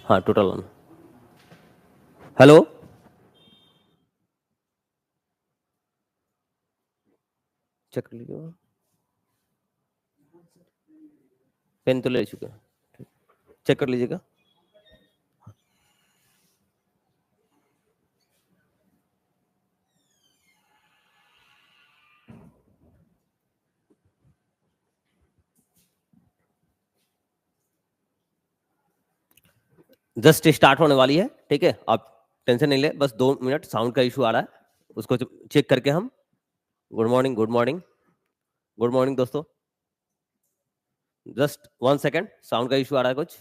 हाँ total on. Hello check कर लीजिए, पेन तो ले चुके हैं, चेक कर लीजिएगा। जस्ट स्टार्ट होने वाली है, ठीक है, आप टेंशन नहीं ले, बस 2 मिनट, साउंड का इशू आ रहा है, उसको चेक करके हम। Good morning, good morning, good morning दोस्तों, जस्ट 1 सेकेंड, साउंड का इशू आ रहा है कुछ।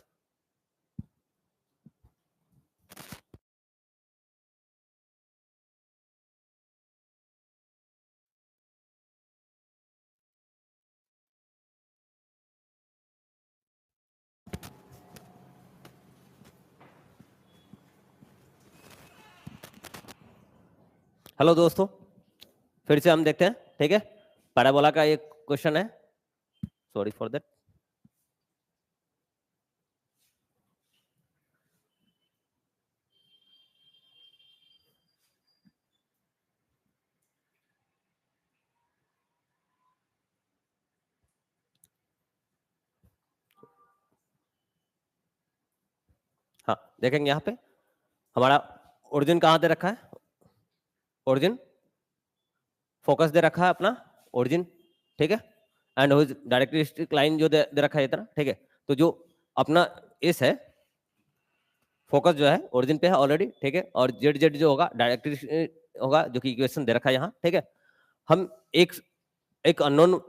हेलो दोस्तों, फिर से हम देखते हैं, ठीक है, पैराबोला का एक क्वेश्चन है, सॉरी फॉर दैट। हाँ देखेंगे, यहाँ पे हमारा ओरिजिन कहाँ दे रखा है, ओरिजिन फोकस दे रखा है अपना ओरिजिन, ठीक है, एंड डायरेक्ट्रिस्टिक लाइन जो दे रखा है इतना, ठीक है। तो जो अपना एस है, फोकस जो है ओरिजिन पे है ऑलरेडी, ठीक है, और जेड जेड जो होगा डायरेक्ट्रिस्टिक होगा, जो कि इक्वेशन दे रखा है यहाँ, ठीक है। हम एक अननोन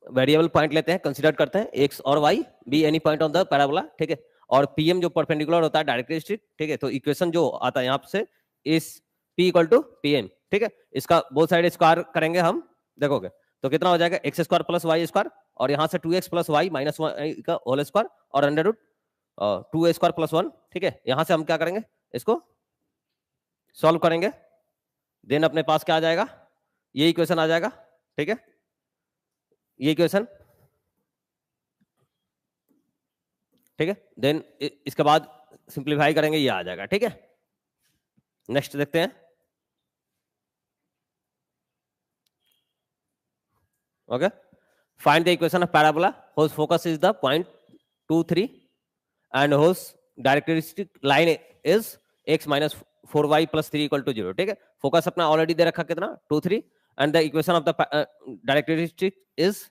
वेरिएबल पॉइंट लेते हैं, कंसीडर करते हैं एक्स और y be any point on the parabola, ठीक है, और पीएम जो परपेंडिकुलर होता है डायरेक्ट्रिस्टिक, ठीक है। तो इक्वेशन जो आता है यहाँ से इस P equal to P M, ठीक है, इसका बोथ साइड स्क्वायर करेंगे हम, देखोगे तो कितना हो जाएगा, x square plus y square, और यहाँ से 2x प्लस वाई माइनस का होल स्क्वायर और under root 2a square plus 1, ठीक है। यहाँ से हम क्या करेंगे, इसको सॉल्व करेंगे, देन अपने पास क्या आ जाएगा, ये इक्वेशन आ जाएगा, ठीक है, ये इक्वेशन, ठीक है। देन इसके बाद सिंप्लीफाई करेंगे, ये आ जाएगा, ठीक है। नेक्स्ट देखते हैं, okay, find the equation of parabola whose focus is the point 2 3 and whose directrix line is x minus 4y plus 3 equal to 0, ठीक है। फोकस अपना ऑलरेडी दे रखा कितना 2 3, and the equation of the directrix is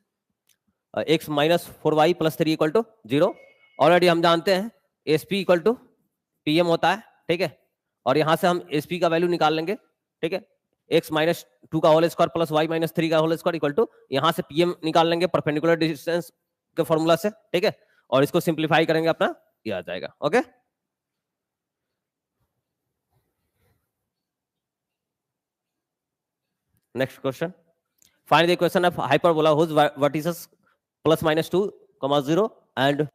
x minus 4y plus 3 equal to 0। Already हम जानते हैं sp equal to pm होता है, ठीक है, और यहां से हम sp का वैल्यू निकाल लेंगे, ठीक है, x माइनस 2 का whole square plus y minus 3 का होल स्क्वायर इक्वल टू, यहां से pm निकाल लेंगे परपेंडिकुलर डिस्टेंस के फॉर्मूला से, ठीक है, और इसको सिंप्लीफाई करेंगे अपना ये आ जाएगा, okay. Next question, find the equation of hyperbola whose vertices plus minus 2, 0 and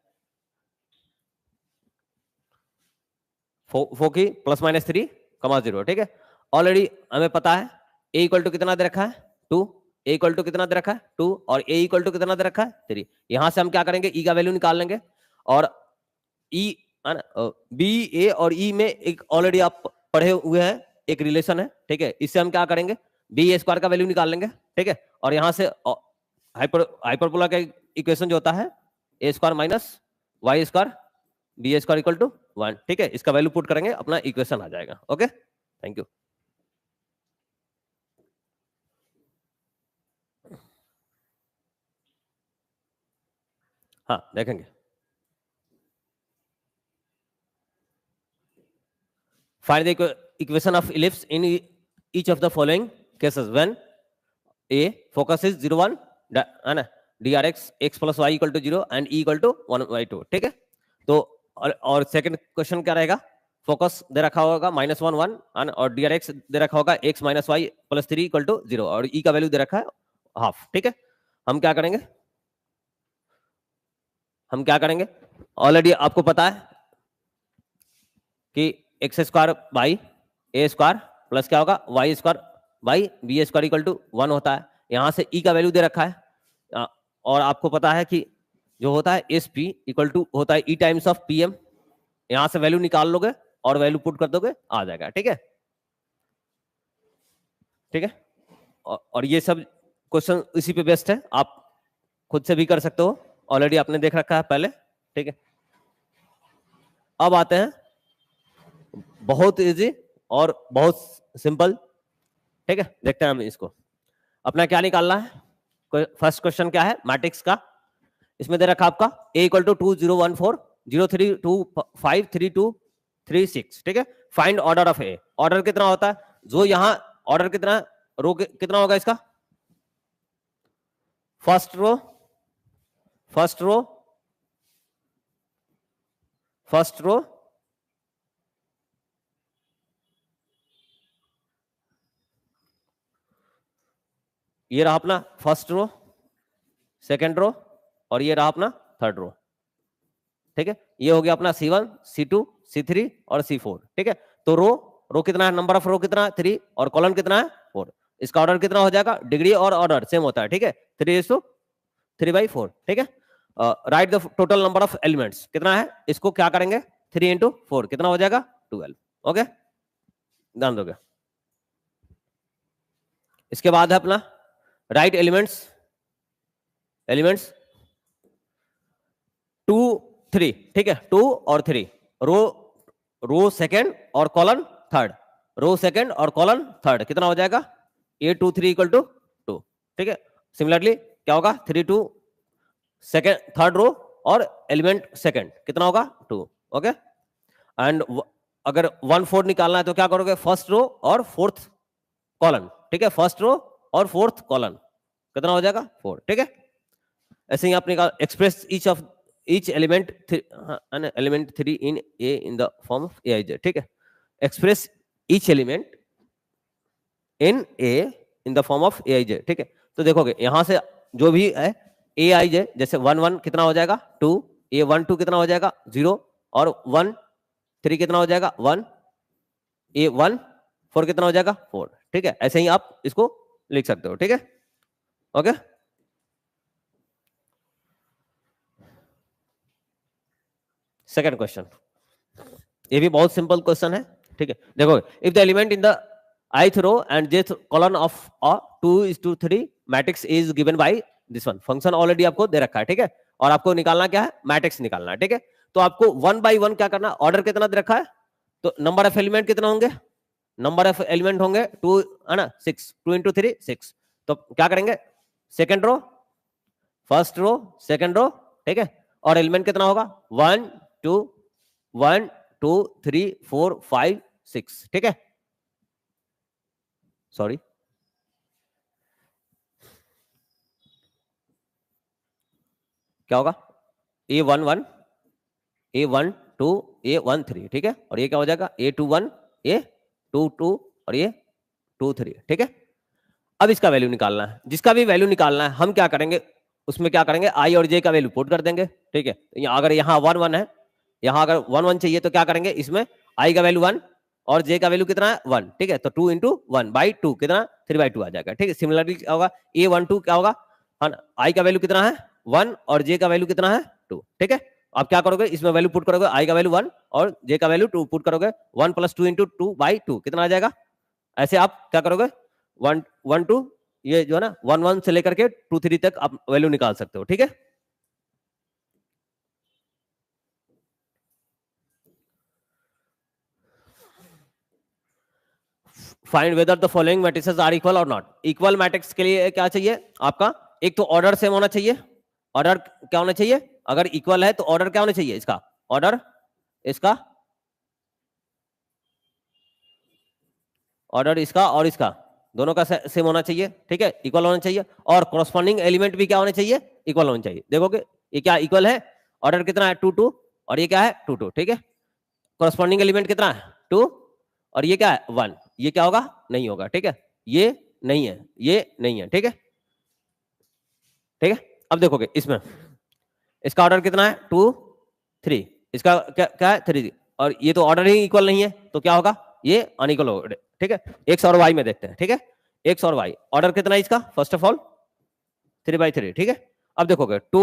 foci plus minus 3, 0, ठीक है। ऑलरेडी हमें पता है a इक्वल टू कितना दे रखा है 2, a इक्वल टू कितना दे रखा है 2, और a इक्वल टू कितना दे रखा है 3। यहां से हम क्या करेंगे, e का वैल्यू निकाल लेंगे, और e b a और e में एक ऑलरेडी आप पढ़े हुए हैं, एक रिलेशन है, ठीक है। इससे हम क्या करेंगे, बी ए स्क्वायर का वैल्यू निकाल लेंगे, ठीक है, और यहां से हाइपरबोला का इक्वेशन जो होता है a square minus y square b square equal to 1, ठीक है, इसका वैल्यू पुट करेंगे, अपना इक्वेशन आ जाएगा, ओके, थैंक यू। हाँ देखेंगे, find the equation of ellipse in each of the following cases when a focus is 0 1 है ना, dRx x plus y equal to 0 and e equal to 1/2, ठीक है। तो और सेकंड क्वेश्चन क्या रहेगा, फोकस दे रखा होगा -1 1 और dRx दे रखा होगा x minus y plus 3 equal to 0 और e का वैल्यू दे रखा है हाफ, ठीक है। हम क्या करेंगे, ऑलरेडी आपको पता है कि x square by a square plus क्या होगा y square by b square equal to 1 होता है। यहां से e का वैल्यू दे रखा है, और आपको पता है कि जो होता है एस पी इक्वल टू होता है ई टाइम्स ऑफ पी एम, यहां से वैल्यू निकाल लोगे और वैल्यू पुट कर दोगे, आ जाएगा। ठीक है, ठीक है। और ये सब क्वेश्चन इसी पे बेस्ड है, आप खुद से भी कर सकते हो, ऑलरेडी आपने देख रखा है पहले। ठीक है, अब आते हैं बहुत इजी और बहुत सिंपल। ठीक है, देखते हैं हम इसको। अपना क्या निकालना है, फर्स्ट क्वेश्चन क्या है मैट्रिक्स का, इसमें दे रखा आपका a इक्वल टू 2 0 1 4 0 3 2 5 3 2 3 6। ठीक है, find order of A. Order कितना होता है, जो यहां ऑर्डर कितना, रो कितना होगा इसका, first row, first row, first row, ये रहा अपना फर्स्ट रो, सेकेंड रो, और ये रहा अपना थर्ड रो। ठीक है, ये हो गया अपना C1 C2 C3 और C4। ठीक है, तो रो कितना है, नंबर ऑफ रो कितना है 3, और कॉलम कितना है 4। इसका ऑर्डर कितना हो जाएगा, डिग्री और ऑर्डर सेम होता है। ठीक है, 3:3/4। ठीक है, right the total number of elements, कितना है, इसको क्या करेंगे 3 × 4 कितना हो जाएगा 12। ओके, ध्यान दोगे। इसके बाद है अपना राइट एलिमेंट्स, एलिमेंट्स 2 3। ठीक है, 2 और 3, रो सेकेंड और कॉलन थर्ड, रो सेकेंड और कॉलन थर्ड, कितना हो जाएगा A2 3 = 2। ठीक है, सिमिलरली क्या होगा 3 2 सेकेंड थर्ड रो और एलिमेंट सेकेंड कितना होगा 2। ओके, एंड अगर 1 4 निकालना है तो क्या करोगे, फर्स्ट रो और फोर्थ कॉलन। ठीक है, फर्स्ट रो और फोर्थ कॉलन कितना हो जाएगा 4। ठीक है, ऐसे ही आप निकाल, express each element element 3 in A in the form of Aij। ठीक है, express each element in A in the form of Aij। ठीक है, तो देखोगे यहां से जो भी है Aij, जैसे 1 1 कितना हो जाएगा 2, A1 2 कितना हो जाएगा 0, और 1 3 कितना हो जाएगा 1, A1 4 कितना हो जाएगा 4। ठीक है, ऐसे ही आप इसको लिख सकते हो। ठीक है, ओके। सेकंड क्वेश्चन, ये भी बहुत सिंपल क्वेश्चन है। ठीक है, देखो, if the element in the ith row and jth column of 2:3 matrix is given by this one, function already आपको दे रखा है। ठीक है, और आपको निकालना क्या है, मैट्रिक्स निकालना है। ठीक है, तो आपको 1 by 1 क्या करना, ऑर्डर कितना दे रखा है, तो नंबर ऑफ एलिमेंट कितना होंगे, नंबर ऑफ एलिमेंट होंगे 2 है ना 6, 2 × 3 6। तो क्या करेंगे, second row, first row, second row. ठीक है, और एलिमेंट कितना होगा 1 2 1 2 3 4 5 6। ठीक है, सॉरी, क्या होगा A1 1 A1 2 A1 3। ठीक है, और ये क्या हो जाएगा A2 1 A2 2 और ये 2 3। ठीक है, अब इसका वैल्यू निकालना है, जिसका भी वैल्यू निकालना है हम क्या करेंगे, उसमें क्या करेंगे I और J का वैल्यू पुट कर देंगे। ठीक है, अगर यहाँ 1 1 है, यहाँ अगर 1 1 चाहिए तो क्या करेंगे, इसमें I का वैल्यू 1 और J का वैल्यू कितना है 1। ठीक है, तो 2 × 1/2 कितना 3/2 आ जाएगा। ठीक है, सिमिलरली क्या होगा A1 2 क्या होगा, I का वैल्यू कितना है 1 और J का वैल्यू कितना है 2। ठीक है, आप क्या करोगे, इसमें वैल्यू पुट करोगे, I का वैल्यू 1 और J का वैल्यू 2 पुट करोगे, 1 + 2 × 2/2 कितना आ जाएगा। ऐसे आप क्या करोगे 1 1 2, ये जो है ना 1 1 से लेकर के 2 3 तक आप वैल्यू निकाल सकते हो। ठीक है, find whether the following matrices are equal और नॉट। इक्वल मैट्रिक्स के लिए क्या चाहिए आपका, एक तो ऑर्डर सेम होना चाहिए। ऑर्डर क्या होना चाहिए, अगर इक्वल है तो ऑर्डर क्या होना चाहिए, इसका ऑर्डर, इसका ऑर्डर, इसका और इसका दोनों का सेम होना चाहिए। ठीक है, इक्वल होना चाहिए, और कॉरस्पॉन्डिंग एलिमेंट भी क्या होने चाहिए, इक्वल होना चाहिए। देखोगे ये क्या इक्वल है, ऑर्डर कितना है 2 2 और ये क्या है 2 2। ठीक है, कॉरस्पॉन्डिंग एलिमेंट कितना है 2 और ये क्या है 1, ये क्या होगा नहीं होगा। ठीक है, ये नहीं है, ये नहीं है। ठीक है, ठीक है, अब देखोगे इसमें इसका ऑर्डर कितना है 2 3, इसका क्या है 3, और ये तो ऑर्डर ही इक्वल नहीं है, तो क्या होगा ये अनइक्वल होगा। ठीक है, एक्स और वाई में देखते हैं। ठीक है, एक्स और वाई, ऑर्डर कितना है इसका, फर्स्ट ऑफ ऑल 3/3। ठीक है, अब देखोगे 2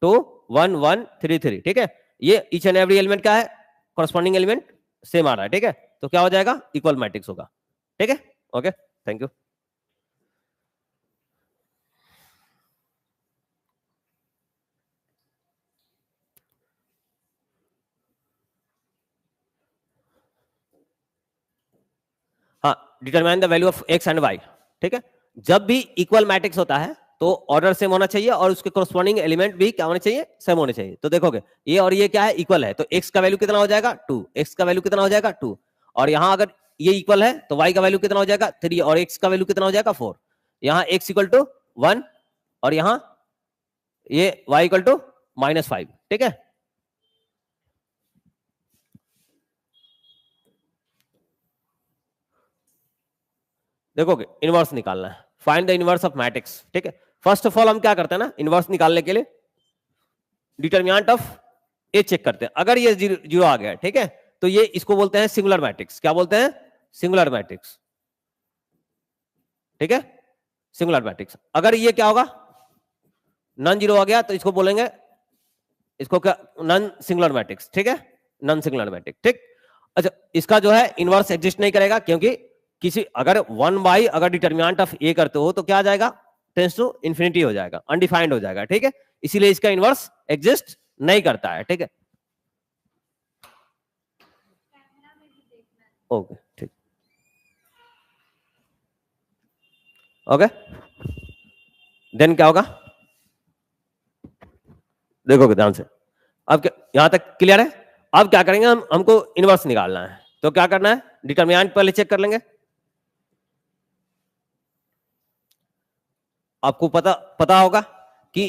2 1 1 3 3। ठीक है, ये ईच एंड एवरी एलिमेंट क्या है कॉरस्पॉन्डिंग एलिमेंट सेम आ रहा है, ठीक है, तो क्या हो जाएगा, इक्वल मैट्रिक्स होगा, ठीक है, ओके, थैंक यू। हाँ, determine the value of x and y, ठीक है, जब भी इक्वल मैट्रिक्स होता है तो ऑर्डर सेम होना चाहिए और उसके कॉरस्पॉन्डिंग एलिमेंट भी क्या होने चाहिए, सेम होने चाहिए। तो देखोगे ये और ये क्या है, इक्वल है, तो एक्स का वैल्यू कितना हो जाएगा 2, एक्स का वैल्यू कितना हो जाएगा 2, और यहां अगर ये इक्वल है तो वाई का वैल्यू कितना हो जाएगा 3 और एक्स का वैल्यू कितना हो जाएगा 4, यहाँ एक्स इक्वल टू 1 और यहाँ ये वाई इक्वल टू -5, ठीक है। देखोगे इनवर्स निकालना है, find the inverse of matrix, ठीक है। फर्स्ट ऑफ ऑल हम क्या करते हैं ना, इनवर्स निकालने के लिए डिटरमिनेंट ऑफ ए चेक करते हैं, अगर ये जीरो आ गया, ठीक है, तो ये इसको बोलते हैं सिंगुलर मैट्रिक्स, क्या बोलते हैं, सिंगुलर मैट्रिक्स, ठीक है, सिंगुलर मैट्रिक्स। अगर ये क्या होगा, नॉन जीरो आ गया तो इसको बोलेंगे, इसको क्या, नॉन सिंगुलर मैट्रिक्स, ठीक है, नॉन सिंगुलर मैट्रिक्स, ठीक। अच्छा, इसका जो है इनवर्स एग्जिस्ट नहीं करेगा, क्योंकि किसी अगर 1 अगर डिटरमिनेंट ऑफ ए करते हो तो क्या आ जाएगा, टेंस टू इंफिनिटी हो जाएगा, अनडिफाइंड हो जाएगा, ठीक है, इसीलिए इसका इनवर्स एग्जिस्ट नहीं करता है, ठीक है, ओके, ठीक, ओके, देन क्या होगा, देखोगे ध्यान से, अब क्या यहां तक क्लियर है। अब क्या करेंगे हम, हमको इनवर्स निकालना है, तो क्या करना है, डिटरमिनेंट पहले चेक कर लेंगे। आपको पता होगा कि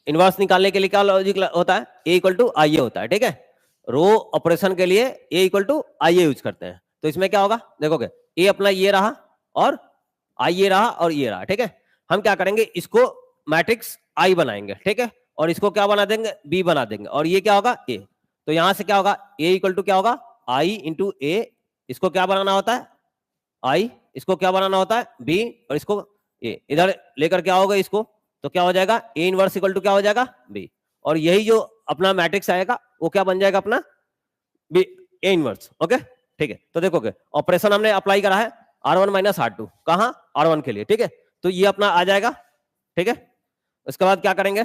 इनवर्स निकालने के लिए क्या लॉजिक होता है, ए इक्वल टू आई ए होता है, ठीक है, रो ऑपरेशन के लिए A equal to I A use करते हैं। तो इसमें क्या होगा, देखोगे ए अपना ये रहा और आई ए रहा और ये रहा, ठीक है, हम क्या करेंगे, इसको मैट्रिक्स आई बनाएंगे, ठीक है, और इसको क्या बना देंगे, बी बना देंगे, और ये क्या होगा, ए। तो यहां से क्या होगा, ए इक्वल टू क्या होगा, आई इंटू ए, इसको क्या बनाना होता है, आई, इसको क्या बनाना होता है, बी, और इसको ए, इधर लेकर क्या होगा इसको, तो क्या हो जाएगा, ए इनवर्स इक्वल टू क्या हो जाएगा, बी, और यही जो अपना मैट्रिक्स आएगा वो क्या बन जाएगा अपना, बी, ए इनवर्स, ओके, ठीक है। तो देखोगे ऑपरेशन हमने अप्लाई करा है R1 - R2 कहां, R1 के लिए, ठीक है, तो ये अपना आ जाएगा, ठीक है। उसके बाद क्या करेंगे,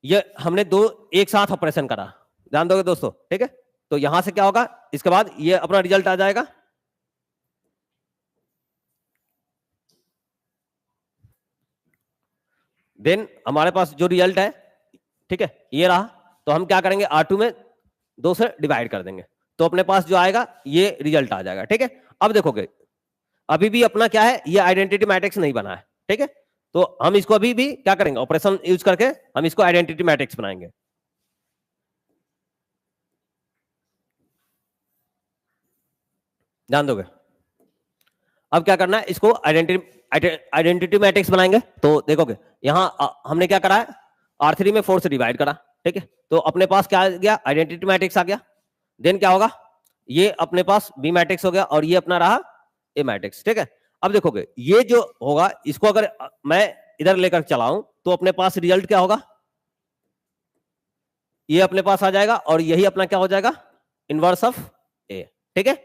ये हमने दो एक साथ ऑपरेशन करा, ध्यान दोगे दोस्तों, ठीक है, तो यहां से क्या होगा, इसके बाद ये अपना रिजल्ट आ जाएगा, देन हमारे पास जो रिजल्ट है, ठीक है, ये रहा, तो हम क्या करेंगे, R2 में 2 से डिवाइड कर देंगे, तो अपने पास जो आएगा ये रिजल्ट आ जाएगा, ठीक है। अब देखोगे अभी भी अपना क्या है, ये आइडेंटिटी मैट्रिक्स नहीं बना है, ठीक है, तो हम इसको अभी भी क्या करेंगे, ऑपरेशन यूज करके हम इसको आइडेंटिटी मैट्रिक्स बनाएंगे। ध्यान दोगे, अब क्या करना है, इसको आइडेंटिटी मैट्रिक्स बनाएंगे, तो देखोगे यहां हमने क्या करा है, R3 में 4 से डिवाइड करा, ठीक है, तो अपने पास क्या आ गया, आइडेंटिटी मैट्रिक्स आ गया, देन क्या होगा, ये अपने पास बी मैट्रिक्स हो गया और ये अपना रहा ए मैट्रिक्स, ठीक है। अब देखोगे ये जो होगा, इसको अगर मैं इधर लेकर चलाऊं तो अपने पास रिजल्ट क्या होगा, ये अपने पास आ जाएगा और यही अपना क्या हो जाएगा, इनवर्स ऑफ ए, ठीक है।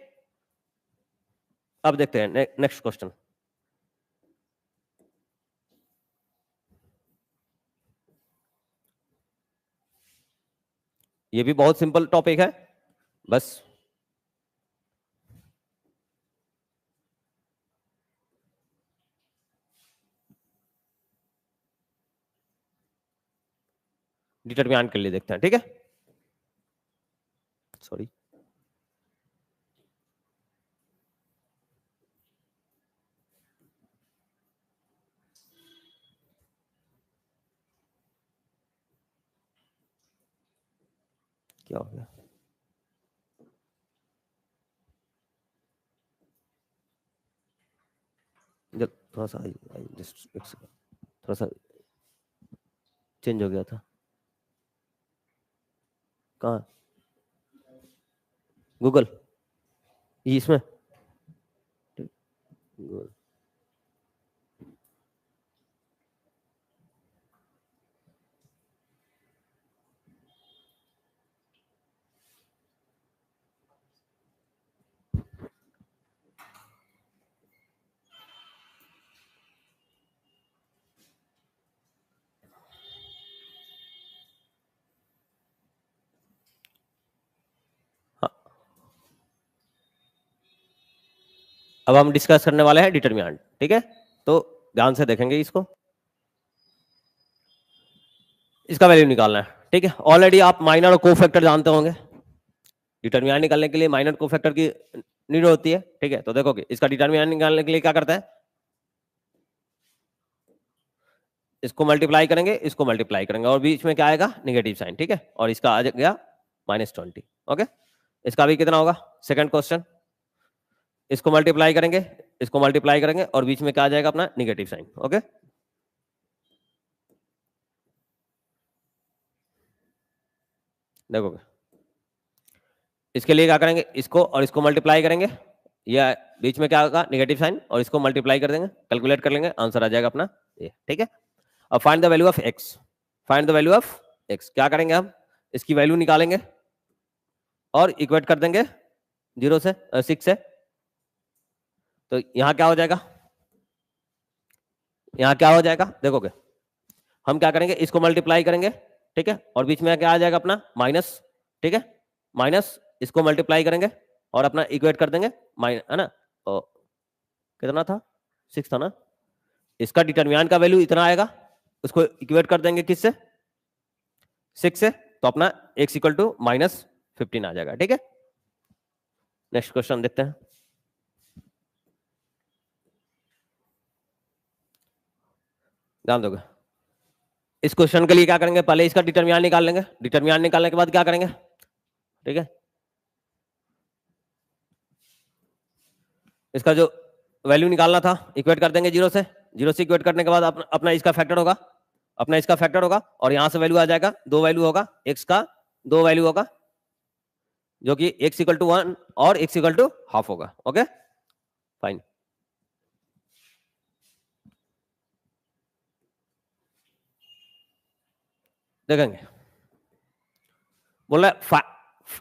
अब देखते हैं नेक्स्ट क्वेश्चन, ये भी बहुत सिंपल टॉपिक है, बस डिटरमिनेंट के लिए देखते हैं, ठीक है, सॉरी, क्या हो गया, जब थोड़ा सा जस्ट थोड़ा सा चेंज हो गया था, कहाँ, गूगल, ये इसमें गूगल, अब हम डिस्कस करने वाले हैं डिटरमिनेंट, ठीक है। तो ध्यान से देखेंगे इसको, इसका वैल्यू निकालना है, ठीक है। ऑलरेडी आप माइनर और कोफैक्टर जानते होंगे, डिटरमिनेंट निकालने के लिए माइनर कोफैक्टर की नीड होती है, ठीक है। तो देखोगे इसका डिटरमिनेंट निकालने के लिए क्या करता है, इसको मल्टीप्लाई करेंगे, इसको मल्टीप्लाई करेंगे, और बीच में क्या आएगा, नेगेटिव साइन, ठीक है। और इसका आ गया -20, ओके। इसका भी कितना होगा, सेकंड क्वेश्चन, इसको मल्टीप्लाई करेंगे, इसको मल्टीप्लाई करेंगे, और बीच में क्या आ जाएगा अपना नेगेटिव साइन, ओके। देखोगे इसके लिए क्या करेंगे, इसको और इसको मल्टीप्लाई करेंगे, या बीच में क्या होगा नेगेटिव साइन, और इसको मल्टीप्लाई कर देंगे, कैलकुलेट कर लेंगे, आंसर आ जाएगा अपना ये, ठीक है। अब find the value of x, find the value of x, क्या करेंगे हम, इसकी वैल्यू निकालेंगे और इक्वेट कर देंगे 0 से 6 से। तो यहां क्या हो जाएगा, यहां क्या हो जाएगा, देखोगे हम क्या करेंगे, इसको मल्टीप्लाई करेंगे, ठीक है, और बीच में क्या आ जाएगा अपना माइनस, ठीक है, माइनस, इसको मल्टीप्लाई करेंगे और अपना इक्वेट कर देंगे माइनस, है ना। और कितना था, 6 था ना, इसका डिटरमिनेंट का वैल्यू इतना आएगा, उसको इक्वेट कर देंगे किससे, 6 से, तो अपना x इक्वल टू -15 आ जाएगा, ठीक है। नेक्स्ट क्वेश्चन देखते हैं। ध्यान दोगे, इस क्वेश्चन के लिए क्या करेंगे, पहले इसका डिटरमिनेंट निकाल लेंगे, डिटरमिनेंट निकालने के बाद क्या करेंगे, ठीक है, इसका जो वैल्यू निकालना था इक्वेट कर देंगे 0 से, 0 से इक्वेट करने के बाद अपना इसका फैक्टर होगा, अपना इसका फैक्टर होगा, और यहां से वैल्यू आ जाएगा, 2 वैल्यू होगा, x का 2 वैल्यू होगा, जो कि x इक्वल टू 1 और x इक्वल टू हाफ होगा, ओके फाइन। देखेंगे, बोल रहा है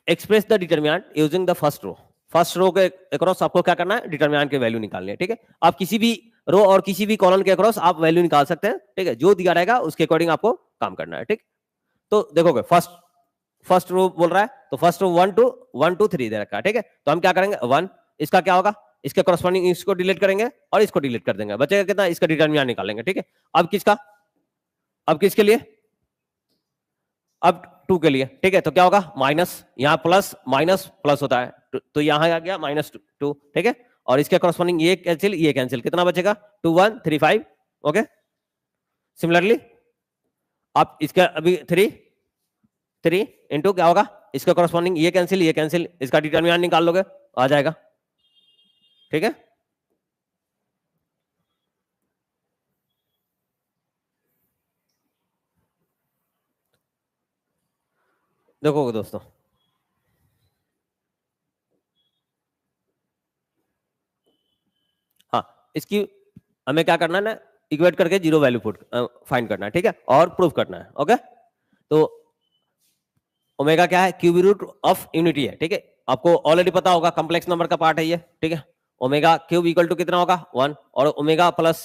express the determinant using the first row के अक्रॉस आपको क्या करना है, डिटरमिनेंट की वैल्यू निकालनी है, ठीक है। आप किसी भी रो और किसी भी कॉलम के अक्रॉस आप वैल्यू निकाल सकते हैं, ठीक है, जो दिया रहेगा उसके अकॉर्डिंग आपको काम करना है, ठीक। तो देखोगे फर्स्ट रो बोल रहा है, तो फर्स्ट रो 1 2 3 दे रखा है, ठीक है। तो हम क्या करेंगे, 1, इसका क्या होगा, इसके कॉरस्पॉन्डिंग इसको डिलीट करेंगे और इसको डिलीट कर देंगे, बचेगा कितना, इसका डिटरमिनेंट निकालेंगे, ठीक है। अब किसके लिए, अब 2 के लिए, ठीक है। तो क्या होगा, माइनस, यहाँ प्लस माइनस प्लस होता है, तो यहां आ गया -2, ठीक है। और इसके कॉरस्पॉन्डिंग ये कैंसिल, कितना बचेगा, 2 1 3 5, ओके। सिमिलरली आप इसका अभी 3 इंटू क्या होगा, इसका कॉरस्पॉन्डिंग ये कैंसिल, इसका डिटरमिनेंट निकाल लोगे, आ जाएगा, ठीक है। देखोगे दोस्तों, हाँ, इसकी हमें क्या करना है ना, इक्वेट करके 0 वैल्यू फाइंड करना है, ठीक है, और प्रूफ करना है, ओके। तो ओमेगा क्या है, क्यूब रूट ऑफ यूनिटी है, ठीक है, आपको ऑलरेडी पता होगा, कॉम्प्लेक्स नंबर का पार्ट है ये, ठीक है। ओमेगा क्यूब इक्वल टू कितना होगा, 1, और omega plus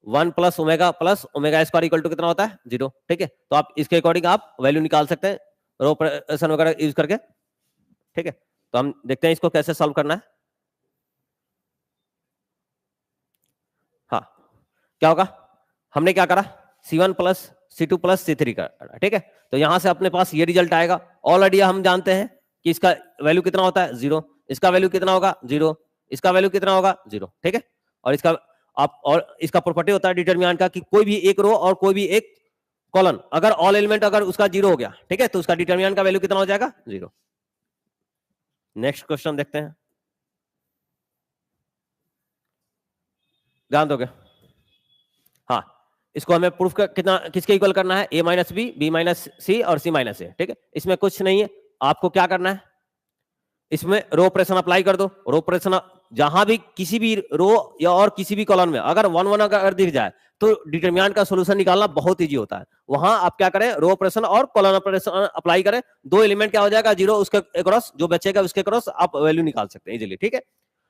1 plus omega square equal to कितना होता है, 0, ठीक है। तो आप इसके अकॉर्डिंग आप वैल्यू निकाल सकते हैं रो ऑपरेशन वगैरह यूज करके, ठीक है। तो हम देखते हैं इसको कैसे सॉल्व करना है। हाँ, क्या होगा, हमने क्या करा, C1 plus C2 plus C3 का, ठीक है। तो यहां से अपने पास ये रिजल्ट आएगा, ऑलरेडी हम जानते हैं कि इसका वैल्यू कितना होता है, 0, इसका वैल्यू कितना होगा, 0, इसका वैल्यू कितना होगा, 0, ठीक है। और इसका आप, और इसका प्रॉपर्टी होता है डिटरमिनेंट का कि कोई भी एक रो और कोई भी एक कॉलम, अगर ऑल एलिमेंट अगर उसका 0 हो गया, ठीक है, तो उसका डिटरमिनेंट का वैल्यू कितना हो जाएगा, 0। नेक्स्ट क्वेश्चन देखते हैं, ध्यान दोगे, हाँ, इसको हमें प्रूफ कितना किसके इक्वल करना है, a minus B minus c और c माइनस ए, ठीक है। इसमें कुछ नहीं है, आपको क्या करना है, इसमें रो ऑपरेशन अप्लाई कर दो, रो ऑपरेशन जहां भी किसी भी रो या और किसी भी कॉलम में अगर 1 1 अगर दिख जाए तो डिटरमिनेंट का सॉल्यूशन निकालना बहुत इजी होता है। वहां आप क्या करें, रो ऑपरेशन और कॉलम ऑपरेशन अप्लाई करें, 2 एलिमेंट क्या हो जाएगा, 0, उसके अक्रॉस जो बचेगा उसके अक्रॉस आप वैल्यू निकाल सकते हैं इजीली, ठीक है।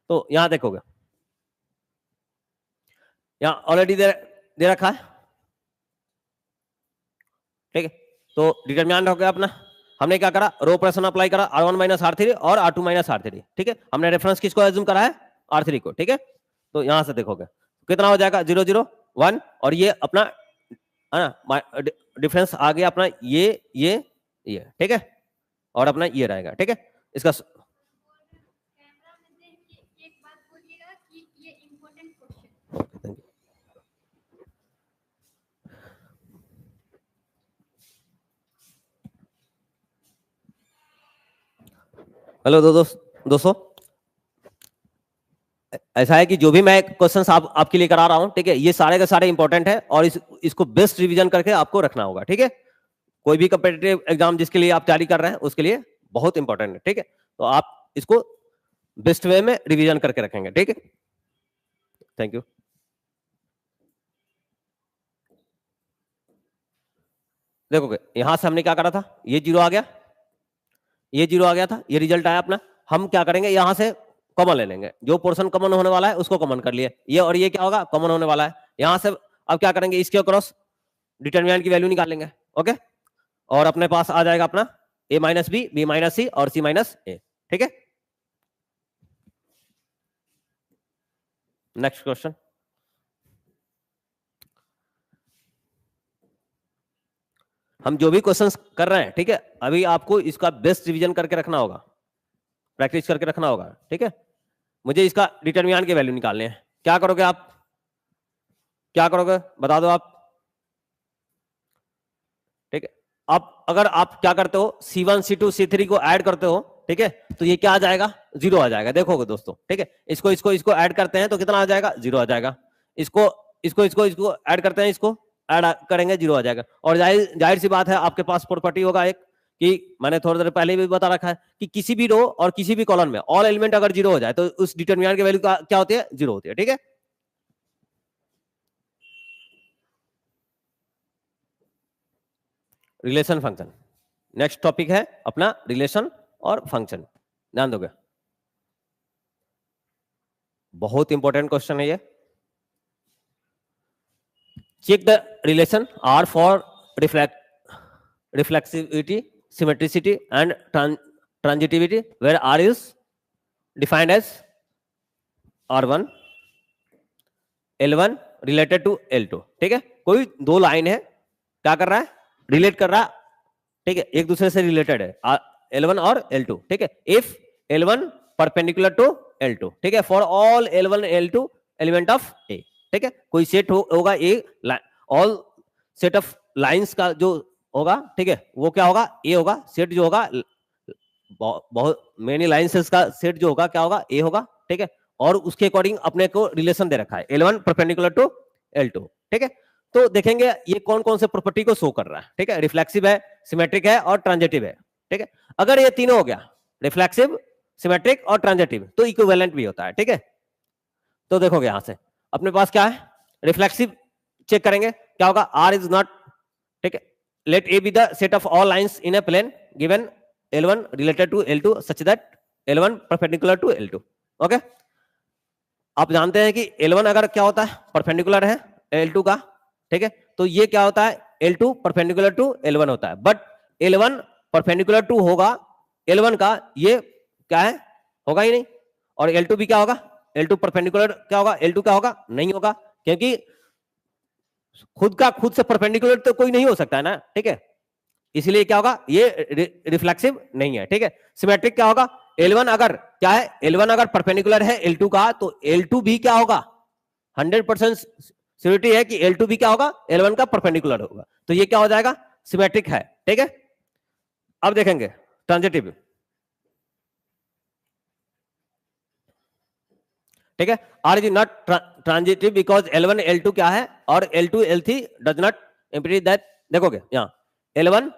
तो यहां देखोगे, यहां ऑलरेडी दे रखा है, ठीक है। तो डिटरमिनेंट हो गया अपना, हमने क्या करा, रो ऑपरेशन अप्लाई करा, R1 माइनस R3 और R2 माइनस R3, ठीक है। हमने रेफरेंस किसको एज्यूम करा है, R3 को, ठीक है। तो यहां से देखोगे कितना हो जाएगा 0 0 1, और ये अपना है ना डिफरेंस आ गया अपना ये, ठीक है, और अपना ये रहेगा, ठीक है। इसका एक बात बोलिएगा कि ये इम्पोर्टेंट क्वेश्चन। हेलो दोस्तों, ऐसा है कि जो भी मैं क्वेश्चंस आपके लिए करा रहा हूं, ठीक है, ये सारे के सारे इंपॉर्टेंट है, और इसको बेस्ट रिवीजन करके आपको रखना होगा, ठीक है। कोई भी कम्पिटिटिव एग्जाम जिसके लिए आप तैयारी कर रहे हैं उसके लिए बहुत इंपॉर्टेंट है, ठीक है। तो आप इसको बेस्ट वे में रिवीजन करके रखेंगे, ठीक है। Thank you. देखोगे यहां से हमने क्या करा था, ये 0 आ गया, ये 0 आ गया था, ये रिजल्ट आया अपना। हम क्या करेंगे, यहां से कॉमन ले लेंगे, जो पोर्शन कॉमन होने वाला है उसको कॉमन कर लिए, ये और ये क्या होगा, कॉमन होने वाला है। यहां से अब क्या करेंगे, इसके अक्रॉस डिटरमिनेंट की वैल्यू निकालेंगे, ओके। और अपने पास आ जाएगा अपना a minus b, b minus c और सी माइनस ए, ठीक है। Next question. हम जो भी क्वेश्चंस कर रहे हैं, ठीक है, अभी आपको इसका बेस्ट रिवीजन करके रखना होगा, प्रैक्टिस करके रखना होगा, ठीक है। मुझे इसका डिटरमिनेंट की वैल्यू निकालने हैं। क्या करोगे आप, क्या करोगे बता दो आप, ठीक है। अब अगर आप क्या करते हो, C1 C2 C3 को ऐड करते हो, ठीक है, तो ये क्या आ जाएगा, 0 आ जाएगा। देखोगे दोस्तों, ठीक है, इसको इसको इसको ऐड करते हैं तो कितना आ जाएगा, 0 आ जाएगा। इसको इसको इसको इसको ऐड करते हैं, इसको ऐड करेंगे, 0 आ जाएगा। और जाहिर जाहिर सी बात है, आपके पास प्रॉपर्टी होगा एक, कि मैंने थोड़ी देर पहले भी बता रखा है कि किसी भी रो और किसी भी कॉलम में ऑल एलिमेंट अगर 0 हो जाए तो उस डिटरमिनेंट की वैल्यू क्या होती है, 0 होती है, ठीक है। रिलेशन फंक्शन, नेक्स्ट टॉपिक है अपना रिलेशन और फंक्शन, ध्यान दोगे। बहुत इंपॉर्टेंट क्वेश्चन है ये। Check the relation R for reflexivity, symmetricity and transitivity where R is defined as R1 L1 related to L2, ठीक है। कोई दो लाइन है, क्या कर रहा है, रिलेट कर रहा है, ठीक है, एक दूसरे से रिलेटेड है L1 और L2, ठीक है। If L1 perpendicular to L2, ठीक है, for all L1 L2 element of A, ठीक है। कोई सेट होगा ए, ऑल सेट ऑफ लाइंस का जो होगा, ठीक है, वो क्या होगा, ए होगा। सेट जो होगा, बहुत मेनी लाइंस का सेट जो होगा क्या होगा, ए होगा, ठीक है। और उसके अकॉर्डिंग अपने को रिलेशन दे रखा है L1 परपेंडिकुलर टू L2, ठीक है। तो देखेंगे ये कौन कौन से प्रॉपर्टी को शो कर रहा है, ठीक है। रिफ्लेक्सिव है, सिमेट्रिक है और ट्रांजिटिव है, ठीक है। अगर ये तीनों हो गया, रिफ्लेक्सिव, सिमेट्रिक और ट्रांजिटिव, तो इक्विवेलेंट भी होता है, ठीक है। तो देखोगे यहां से अपने पास क्या है, रिफ्लेक्सिव चेक करेंगे, क्या होगा, आर इज नॉट, ठीक है, let A be the set of all lines in a plane given L1 related to L2 such that L1 perpendicular to L2, okay. आप जानते हैं कि L1 अगर क्या होता है, परपेंडिकुलर है L2 का, ठीक है, तो ये क्या होता है, L2 परपेंडिकुलर टू L1 होता है। बट L1 परपेंडिकुलर टू होगा L1 का, ये क्या है, होगा ही नहीं। और L2 भी क्या होगा, L2 परपेंडिकुलर क्या होगा, L2 क्या होगा, नहीं होगा, क्योंकि खुद का खुद से परपेंडिकुलर तो कोई नहीं हो सकता है ना, ठीक है। इसलिए क्या होगा, ये रिफ्लेक्सिव नहीं है, ठीक है। सिमेट्रिक क्या होगा, L1 अगर क्या है, L1 अगर परपेंडिकुलर है L2 का, तो L2 भी क्या होगा, 100% सियोरिटी है कि L2 भी क्या होगा, L1 का परपेंडिकुलर होगा। तो ये क्या हो जाएगा, सिमेट्रिक है, ठीक है। अब देखेंगे ट्रांजिटिव, ठीक है। R is not transitive because L1 L2 क्या है, और L2 L3 does not इंप्लीट that. देखोगे यहां L1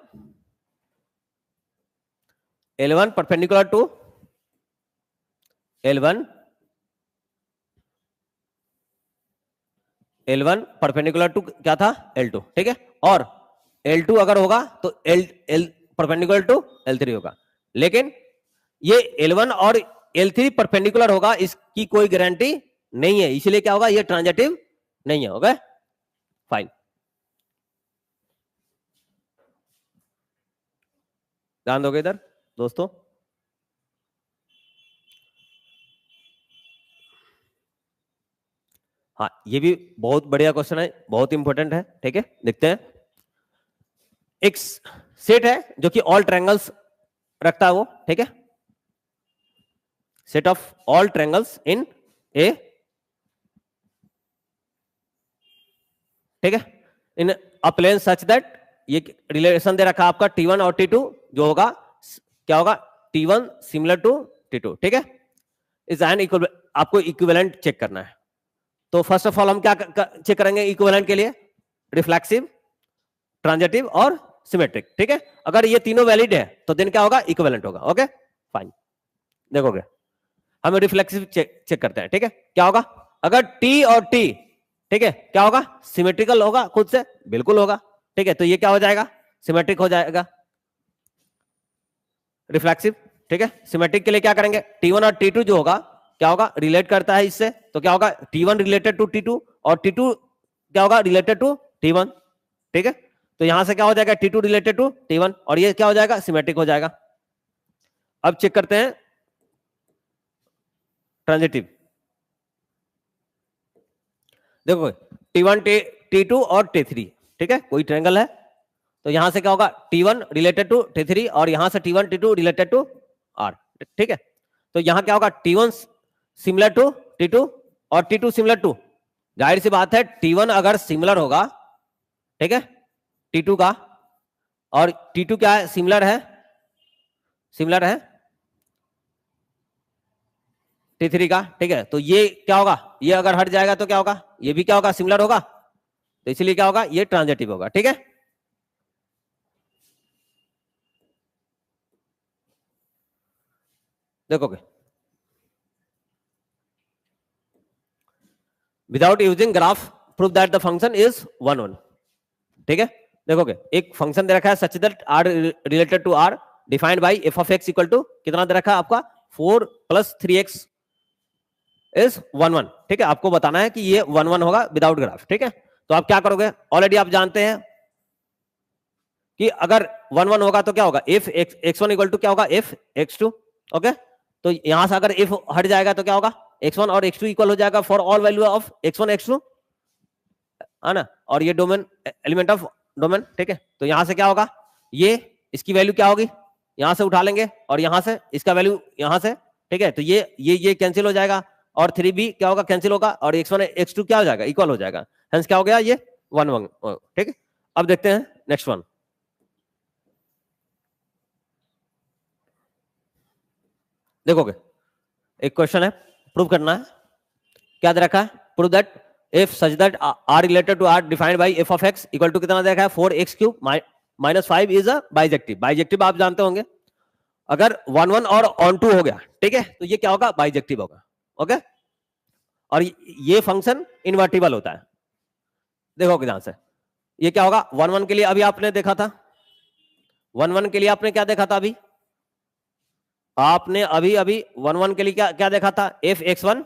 perpendicular to L1 perpendicular to क्या था, L2, ठीक है। और L2 अगर होगा तो L परपेंडिकुलर टू L3 होगा। लेकिन ये L1 और L3 परपेंडिकुलर होगा, इसकी कोई गारंटी नहीं है, इसलिए क्या होगा, ये ट्रांजिटिव नहीं है, ओके फाइन। ध्यान दोगे इधर दोस्तों। हाँ, ये भी बहुत बढ़िया क्वेश्चन है, बहुत इंपॉर्टेंट है, ठीक है। देखते हैं, एक सेट है जो कि ऑल ट्रायंगल्स रखता है वो, ठीक है, सेट ऑफ ऑल ट्रायंगल्स इन ए, ठीक है, इन अ प्लेन सच दैट, ये रिलेशन दे रखा आपका T1 और T2 जो होगा क्या होगा, T1 सिमिलर टू T2, ठीक है, इज एन इक्वल, आपको इक्विवेलेंट चेक करना है। तो फर्स्ट ऑफ ऑल हम क्या चेक करेंगे इक्विवेलेंट के लिए, रिफ्लेक्सिव, ट्रांजिटिव और सिमेट्रिक, ठीक है। अगर ये तीनों वैलिड है तो देन क्या होगा, इक्विवेलेंट होगा, ओके फाइन। देखोगे हम रिफ्लेक्सिव चेक करते हैं, ठीक है, क्या होगा, अगर T और T, ठीक है, क्या होगा, सिमेट्रिकल होगा खुद से, बिल्कुल होगा, ठीक है, तो ये क्या हो जाएगा, सिमेट्रिक हो जाएगा, रिफ्लेक्सिव, ठीक है। सिमेट्रिक के लिए क्या करेंगे, T1 और T2 जो होगा क्या होगा, रिलेट करता है इससे, तो क्या होगा, T1 रिलेटेड टू T2 और T2 क्या होगा, रिलेटेड टू T1, ठीक है। तो यहां से क्या हो जाएगा, T2 रिलेटेड टू T1 और ये क्या हो जाएगा, सिमेट्रिक हो जाएगा। अब चेक करते हैं ट्रांजिटिव, देखो T1 T2 और T3, ठीक है, कोई ट्रायंगल है, तो यहां से क्या होगा, T1 रिलेटेड टू T3 और यहां से T1 T2 related to R, ठीक है। तो यहां क्या होगा, T1 सिमिलर टू T2 और T2 सिमिलर टू, जाहिर सी बात है T1 अगर सिमिलर होगा, ठीक है, T2 का, और T2 क्या है, सिमिलर है, सिमिलर है T3 का, ठीक है, तो ये क्या होगा, ये अगर हट जाएगा तो क्या होगा, ये भी क्या होगा, सिमिलर होगा, तो इसलिए क्या होगा, ये ट्रांजिटिव होगा, ठीक है। देखोगे without using graph prove that the function is 1 1, ठीक है। देखोगे एक फंक्शन दे रखा है such that r related to r defined by f of x equal to कितना दे रखा है आपका 4 + 3x इज 1 1, ठीक है, आपको बताना है कि ये 1 1 होगा विदाउट ग्राफ, ठीक है। तो आप क्या करोगे, ऑलरेडी आप जानते हैं कि अगर 1 1 होगा तो क्या होगा, f x1 इक्वल टू क्या होगा, f x2, ओके। तो यहां से अगर f हट जाएगा तो क्या होगा, x1 और x2 इक्वल हो जाएगा for all value of x1 x2, है ना, और ये डोमेन एलिमेंट ऑफ डोमेन, ठीक है। तो यहां से क्या होगा, ये इसकी वैल्यू क्या होगी, यहां से उठा लेंगे और यहां से इसका वैल्यू यहां से, ठीक है, तो ये कैंसिल हो जाएगा और 3b क्या होगा, कैंसिल होगा और x1 x2 क्या हो जाएगा, इक्वल हो जाएगा, हेंस क्या हो गया, ये 1 1, ठीक है। अब देखते हैं नेक्स्ट वन, देखोगे एक क्वेश्चन है, प्रूव करना है, क्या दे रखा है, prove that if such that r related to r defined by f of x equal to कितना दे रखा है, 4x³ - 5 is a bijective, bijective आप जानते होंगे, अगर 1 1 और ऑन 2 हो गया, ठीक है, तो ये क्या होगा, बाइजेक्टिव होगा, ओके। और ये फंक्शन इन्वर्टिबल होता है, देखोगे ध्यान से, ये क्या होगा, 1 1 के लिए अभी आपने देखा था, 1 1 के लिए आपने क्या देखा था, अभी आपने अभी 1 1 के लिए क्या देखा था, f x1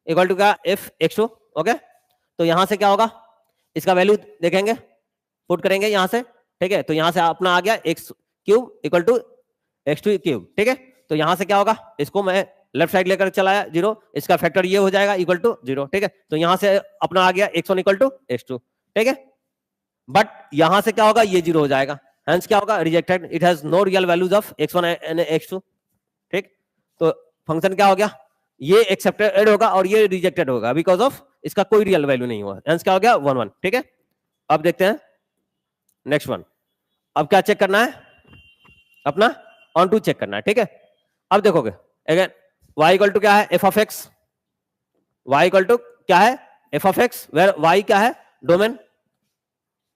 इक्वल टू क्या, f x2, ओके। तो यहां से क्या होगा, इसका वैल्यू देखेंगे, पुट करेंगे यहां से, ठीक है, तो यहां से अपना आ गया x³ इक्वल टू x2³, ठीक है। तो यहां से क्या होगा, इसको मैं लेफ्ट साइड लेकर चलाया 0, इसका फैक्टर ये हो जाएगा इक्वल टू 0, ठीक है। तो यहां से अपना आ गया x1 इक्वल टू x2, ठीक है, बट यहां से क्या होगा, ये 0 हो जाएगा, हेंस क्या होगा, rejected, it has no real values of x1 and x2, ठीक। तो फंक्शन क्या हो गया, ये एक्सेप्टेड होगा और ये रिजेक्टेड होगा बिकॉज ऑफ इसका कोई रियल वैल्यू नहीं हुआ, हेंस क्या हो गया, 1 1, ठीक है। अब देखते हैं नेक्स्ट वन, अब क्या चेक करना है, अपना ऑन टू चेक करना है, ठीक है। अब देखोगे अगेन y इक्वल टू क्या है, f of x, y equal to क्या है, f of x, where y क्या है, डोमेन,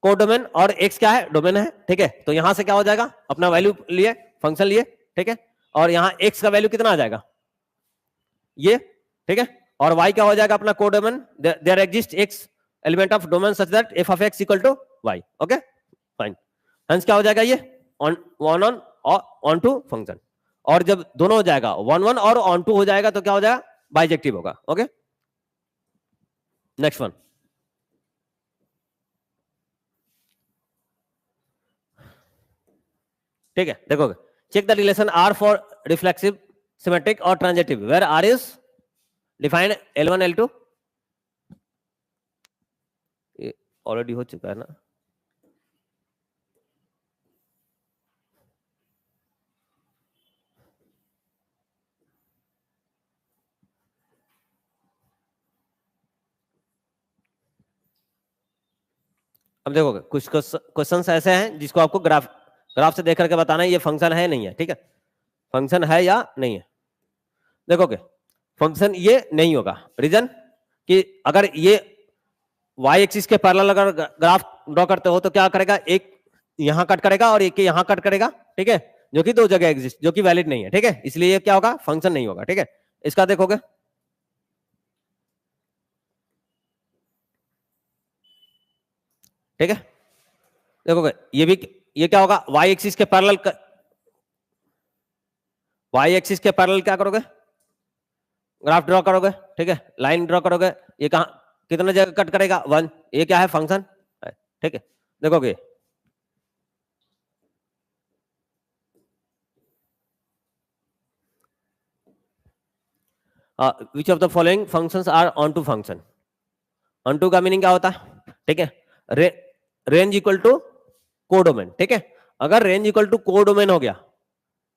कोडोमेन, और x क्या है, डोमेन है, ठीक है। तो यहां से क्या हो जाएगा, अपना वैल्यू लिए, फंक्शन लिए, ठीक है, और यहां x का वैल्यू कितना आ जाएगा, ये, ठीक है, और y क्या हो जाएगा, अपना codomain, there exist x element of domain such that f of x equal to y, okay fine, hence क्या हो जाएगा, ये ऑन टू फंक्शन, और जब दोनों हो जाएगा 1 1 और ऑन टू हो जाएगा तो क्या हो जाएगा, बाइजेक्टिव होगा, ओके। नेक्स्ट वन, ठीक है, देखोगे check the relation r for reflexive, symmetric और transitive where r is defined L1 L2, already हो चुका है ना। अब देखोगे कुछ क्वेश्चंस ऐसे हैं जिसको आपको ग्राफ से देख करके बताना है ये फंक्शन है नहीं है, ठीक है, फंक्शन है या नहीं है। देखोगे फंक्शन ये नहीं होगा, रीजन कि अगर ये y एक्सिस के पैरेलल अगर ग्राफ ड्रॉ करते हो तो क्या करेगा, एक यहां कट करेगा और एक यहां कट करेगा, ठीक है, जो कि दो जगह एग्जिस्ट, जो कि वैलिड नहीं है, ठीक है, इसलिए ये क्या होगा, फंक्शन नहीं होगा, ठीक है। इसका देखोगे ठीक है, देखोगे ये क्या होगा, y एक्सिस के पैरेलल क्या करोगे, ग्राफ ड्रॉ करोगे, ठीक है, लाइन ड्रॉ करोगे, ये कहां कितने जगह कट करेगा, 1, ये क्या है, फंक्शन है, ठीक है। देखोगे which of the following functions are onto function. Onto का मीनिंग क्या होता है, ठीक है, रेंज इक्वल टू कोडोमेन, ठीक है, अगर रेंज इक्वल टू कोडोमेन हो गया,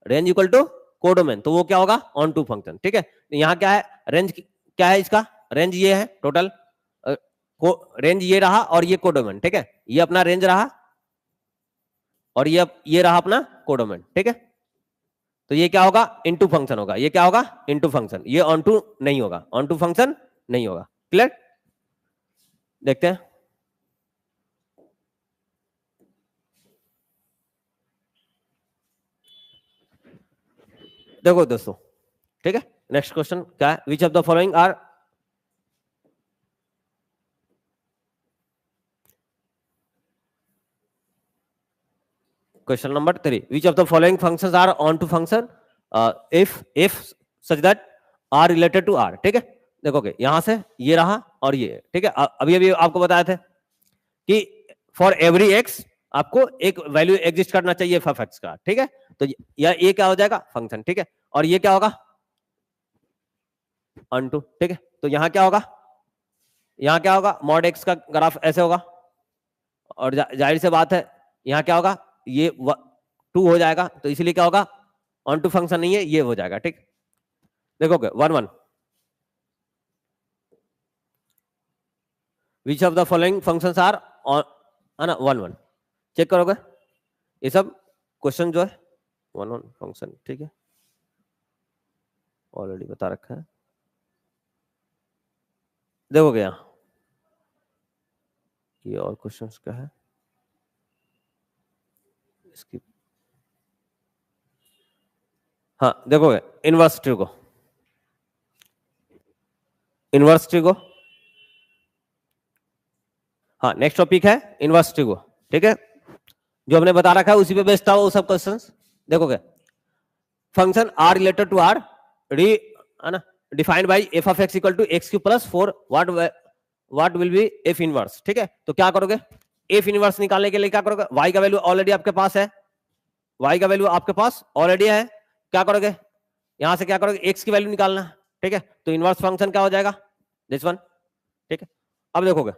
रेंज इक्वल टू कोडोमेन, तो वो क्या होगा, ऑन टू फंक्शन, ठीक है। यहाँ क्या है, रेंज क्या है इसका, रेंज ये है टोटल, रेंज ये रहा और ये कोडोमेन, ठीक है, ये अपना रेंज रहा और ये रहा अपना कोडोमेन, ठीक है। तो ये क्या होगा, इनटू फंक्शन होगा, ये क्या होगा, इनटू फंक्शन, ये ऑन टू नहीं होगा, ऑन टू फंक्शन नहीं होगा, क्लियर। देखते हैं देखो दोस्तों, ठीक है, नेक्स्ट क्वेश्चन क्या है, which of the following are question number 3, which of the following functions are onto function if such that R related to R, ठीक है। देखोगे यहां से ये रहा और ये, ठीक है, अभी अभी आपको बताया थे कि फॉर एवरी एक्स आपको एक वैल्यू एग्जिस्ट करना चाहिए एफ एक्स का, ठीक है, तो ये क्या हो जाएगा, फंक्शन, ठीक है, और ये क्या होगा, ऑन टू, ठीक है। तो यहाँ क्या होगा, यहाँ क्या होगा, मॉड एक्स का ग्राफ ऐसे होगा और जाहिर से बात है यहाँ क्या होगा, ये 2 हो जाएगा, तो इसलिए क्या होगा, ऑन टू फंक्शन नहीं है, ये हो जाएगा, ठीक। देखोगे 1 1, which of the following functions are on, है ना, 1 1, चेक करोगे ये सब क्वेश्चन जो है 1 1 फंक्शन, ठीक है, ऑलरेडी बता रखा है। देखोगे यहाँ ये और क्वेश्चंस क्या है, इसकी हाँ देखोगे इनवर्स ट्रिगो, इनवर्स ट्रिगो, हाँ नेक्स्ट टॉपिक है इनवर्स ट्रिगो, ठीक है, जो हमने बता रखा है उसी पे बेस्ड था वो सब क्वेश्चंस। देखोगे function R related to R री, है ना, defined by f of x equal to x cube plus 4, what will be f inverse, ठीक है। तो क्या करोगे, एफ इनवर्स निकालने के लिए क्या करोगे, y का वैल्यू ऑलरेडी आपके पास है, y का वैल्यू आपके पास ऑलरेडी है, क्या करोगे, यहां से क्या करोगे, x की वैल्यू निकालना, ठीक है, तो इनवर्स फंक्शन क्या हो जाएगा, दिस वन, ठीक है। अब देखोगे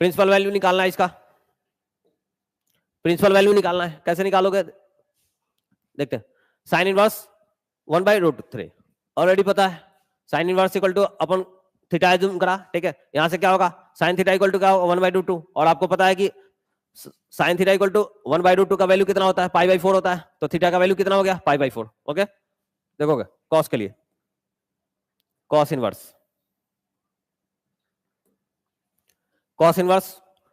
प्रिंसिपल वैल्यू निकालना है इसका, प्रिंसिपल वैल्यू निकालना है, कैसे निकालोगे, देखते हैं, साइन इनवर्स 1/√3 ऑलरेडी पता है, साइन इनवर्स इक्वल टू अपन थीटा जूम करा, ठीक है, यहां से क्या होगा, साइन थीटा इक्वल टू क्या होगा, 1/√2, और आपको पता है कि साइन थीटा इक्वल टू 1/√2 का वैल्यू कितना होता है, π/4 होता है, तो थीटा का वैल्यू कितना हो गया, π/4, ओके। देखोगे कॉस के लिए, cos inverse, cos inverse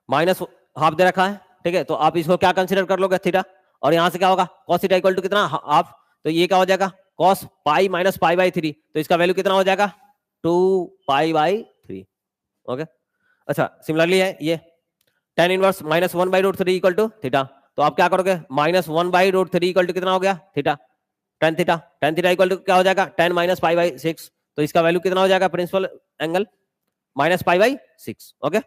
minus half दे रखा है, ठीक है, तो आप इसको क्या कंसीडर कर लोगे, थीटा, और यहां से क्या होगा, कॉस थीटा इक्वल टू कितना, हाफ, तो ये क्या हो जाएगा, कॉस पाई माइनस π/3, तो इसका वैल्यू कितना हो जाएगा, 2π/3, ओके। अच्छा सिमिलरली है ये tan inverse minus 1/√3 equal to theta, तो आप क्या करोगे, माइनस 1/√3 इक्वल टू कितना हो गया, theta, tan theta equal to क्या हो जाएगा, tan माइनस π/6, तो इसका वैल्यू कितना हो जाएगा, प्रिंसिपल एंगल माइनस π/6, ओके।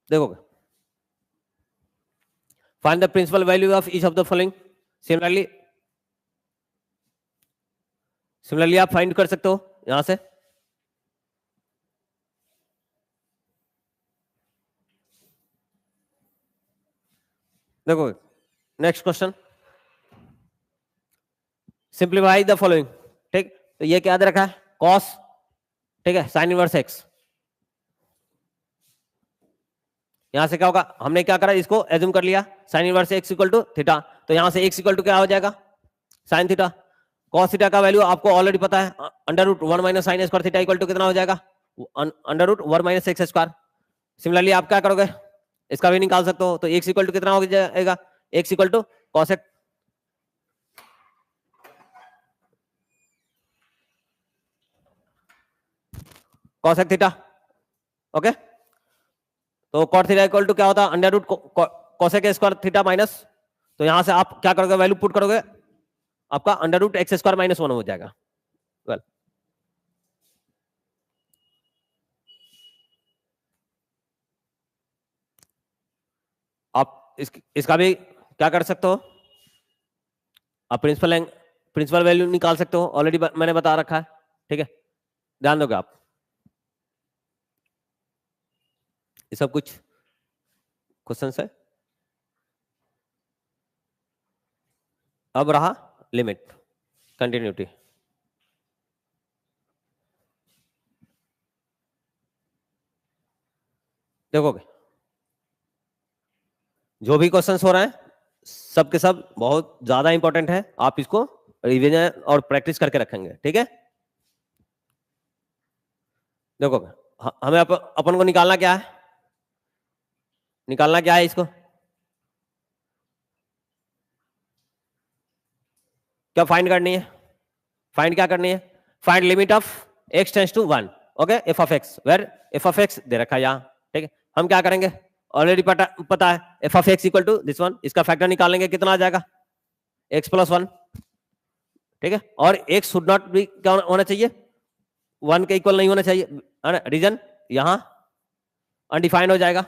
देखोगे find the principal value of each of the following, similarly similarly आप फाइंड कर सकते हो यहां से, देखो next question, simplify the following, ठीक, तो ये क्या दे रखा है, कॉस, ठीक है, साइन इनवर्स एक्स, यहां से क्या होगा, हमने क्या करा, इसको एज्यूम कर लिया sine inverse x equal to theta, तो यहां से एक्स इक्वल टू क्या हो जाएगा, साइन थीटा, कॉस थीटा का वैल्यू आपको ऑलरेडी पता है, under root 1 minus sine square theta equal to कितना हो जाएगा, under root 1 minus x square. Similarly आप क्या करोगे, इसका भी निकाल सकते हो, तो एक्स इक्वल टू कितना हो जाएगा, x equal to cosec cosec theta, okay, तो कॉट थीटा इक्वल टू क्या होता है, under root cosec square theta minus, तो यहां से आप क्या करोगे, वैल्यू पुट करोगे, आपका under root x square minus 1 हो जाएगा। वेल आप इसका भी क्या कर सकते हो, आप प्रिंसिपल वैल्यू निकाल सकते हो, ऑलरेडी मैंने बता रखा है, ठीक है, ध्यान दोगे आप, ये सब कुछ क्वेश्चन है। अब रहा लिमिट कंटिन्यूटी, देखोगे जो भी क्वेश्चंस हो रहे हैं सब के सब बहुत ज्यादा इंपॉर्टेंट है, आप इसको रिवीजन और प्रैक्टिस करके रखेंगे, ठीक है। देखोगे हमें अपन को निकालना क्या है, निकालना क्या है, इसको क्या फाइंड करनी है, फाइंड क्या करनी है, find limit of x tends to 1, okay, f of x, where f of x दे रखा है यहाँ, ठीक है, हम क्या करेंगे, ऑलरेडी पता है f of x equal to this one, इसका फैक्टर निकालेंगे कितना आ जाएगा, x प्लस 1, ठीक है, और x शुड नॉट भी क्या होना चाहिए, 1 के इक्वल नहीं होना चाहिए, रीजन यहां अनडिफाइंड हो जाएगा,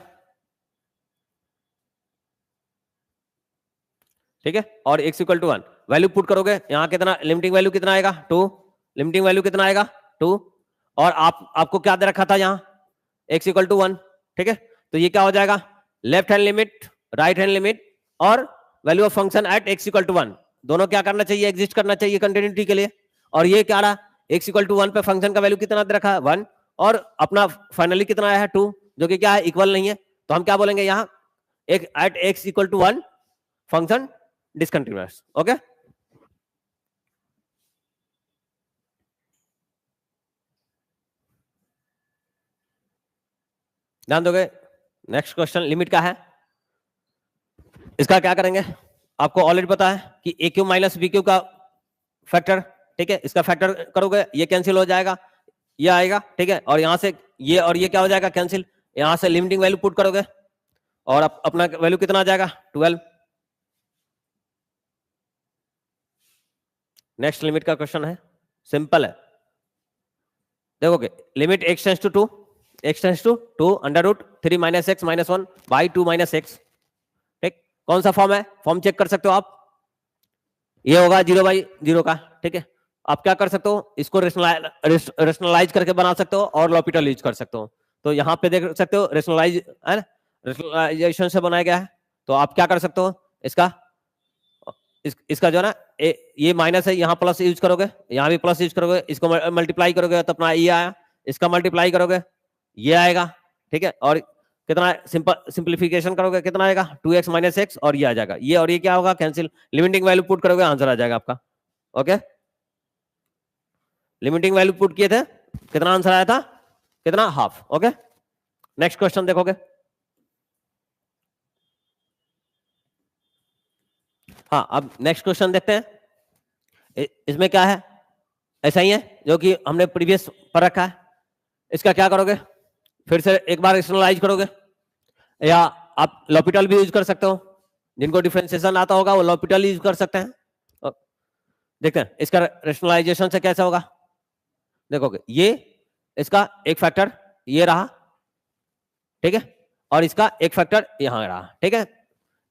ठीक है, और x equal to 1, value put करोगे, यहां कितना लिमिटिंग वैल्यू कितना आएगा 2, लिमिटिंग वैल्यू कितना आएगा 2, और आपको क्या दे रखा था यहां x इक्वल टू 1, ठीक है, तो ये क्या हो जाएगा, left hand limit right hand limit और value of function at x equal to 1 दोनों क्या करना चाहिए, एग्जिस्ट करना चाहिए कंटिन्यूटी के लिए, और ये क्या रहा, x इक्वल टू 1 पे फंक्शन का वैल्यू कितना दे रखा है 1, और अपना फाइनली कितना आया है 2, जो कि क्या है इक्वल नहीं है, तो हम क्या बोलेंगे यहाँ एक at x equal to 1 function discontinuous, okay. ध्यान दोगे, नेक्स्ट क्वेश्चन लिमिट का है, इसका क्या करेंगे, आपको ऑलरेडी पता है कि ए क्यू माइनस बी क्यू का फैक्टर, ठीक है, इसका फैक्टर करोगे ये कैंसिल हो जाएगा, ये आएगा, ठीक है, और यहां से ये और ये क्या हो जाएगा कैंसिल, यहां से लिमिटिंग वैल्यू पुट करोगे और अपना वैल्यू कितना आ जाएगा 12। नेक्स्ट लिमिट का क्वेश्चन है, सिंपल है, देखोगे limit x tends to 2 under root 3 minus x minus 1 by 2 minus x, ठीक, कौन सा फॉर्म है, फॉर्म चेक कर सकते हो आप, ये होगा 0/0 का, ठीक है, आप क्या कर सकते हो, इसको रेशनलाइज करके बना सकते हो और लॉपिटल यूज कर सकते हो, तो यहाँ पे देख सकते हो रेशनलाइजेशन से बनाया गया है, तो आप क्या कर सकते हो, इसका जो है ना ये माइनस है, यहाँ प्लस यूज करोगे, यहाँ भी प्लस यूज करोगे, इसको मल्टीप्लाई करोगे तो अपना ये आया, इसका मल्टीप्लाई करोगे ये आएगा, ठीक है, और कितना सिंपलीफिकेशन करोगे कितना आएगा 2x माइनस एक्स, और ये आ जाएगा, ये और ये क्या होगा कैंसिल, लिमिटिंग वैल्यू पुट करोगे आंसर आ जाएगा आपका, ओके, लिमिटिंग वैल्यू पुट किए थे कितना आंसर आया था, कितना हाफ, ओके। नेक्स्ट क्वेश्चन देखोगे, हाँ अब नेक्स्ट क्वेश्चन देखते हैं, इसमें क्या है, ऐसा ही है जो कि हमने प्रीवियस पढ़ रखा है, इसका क्या करोगे, फिर से एक बार रेशनलाइज करोगे, या आप लॉपिटल भी यूज कर सकते हो, जिनको डिफरेंशिएशन आता होगा वो लॉपिटल यूज कर सकते हैं, देखते हैं इसका रेशनलाइजेशन से कैसा होगा, देखोगे ये इसका एक फैक्टर ये रहा, ठीक है, और इसका एक फैक्टर यहां रहा, ठीक है,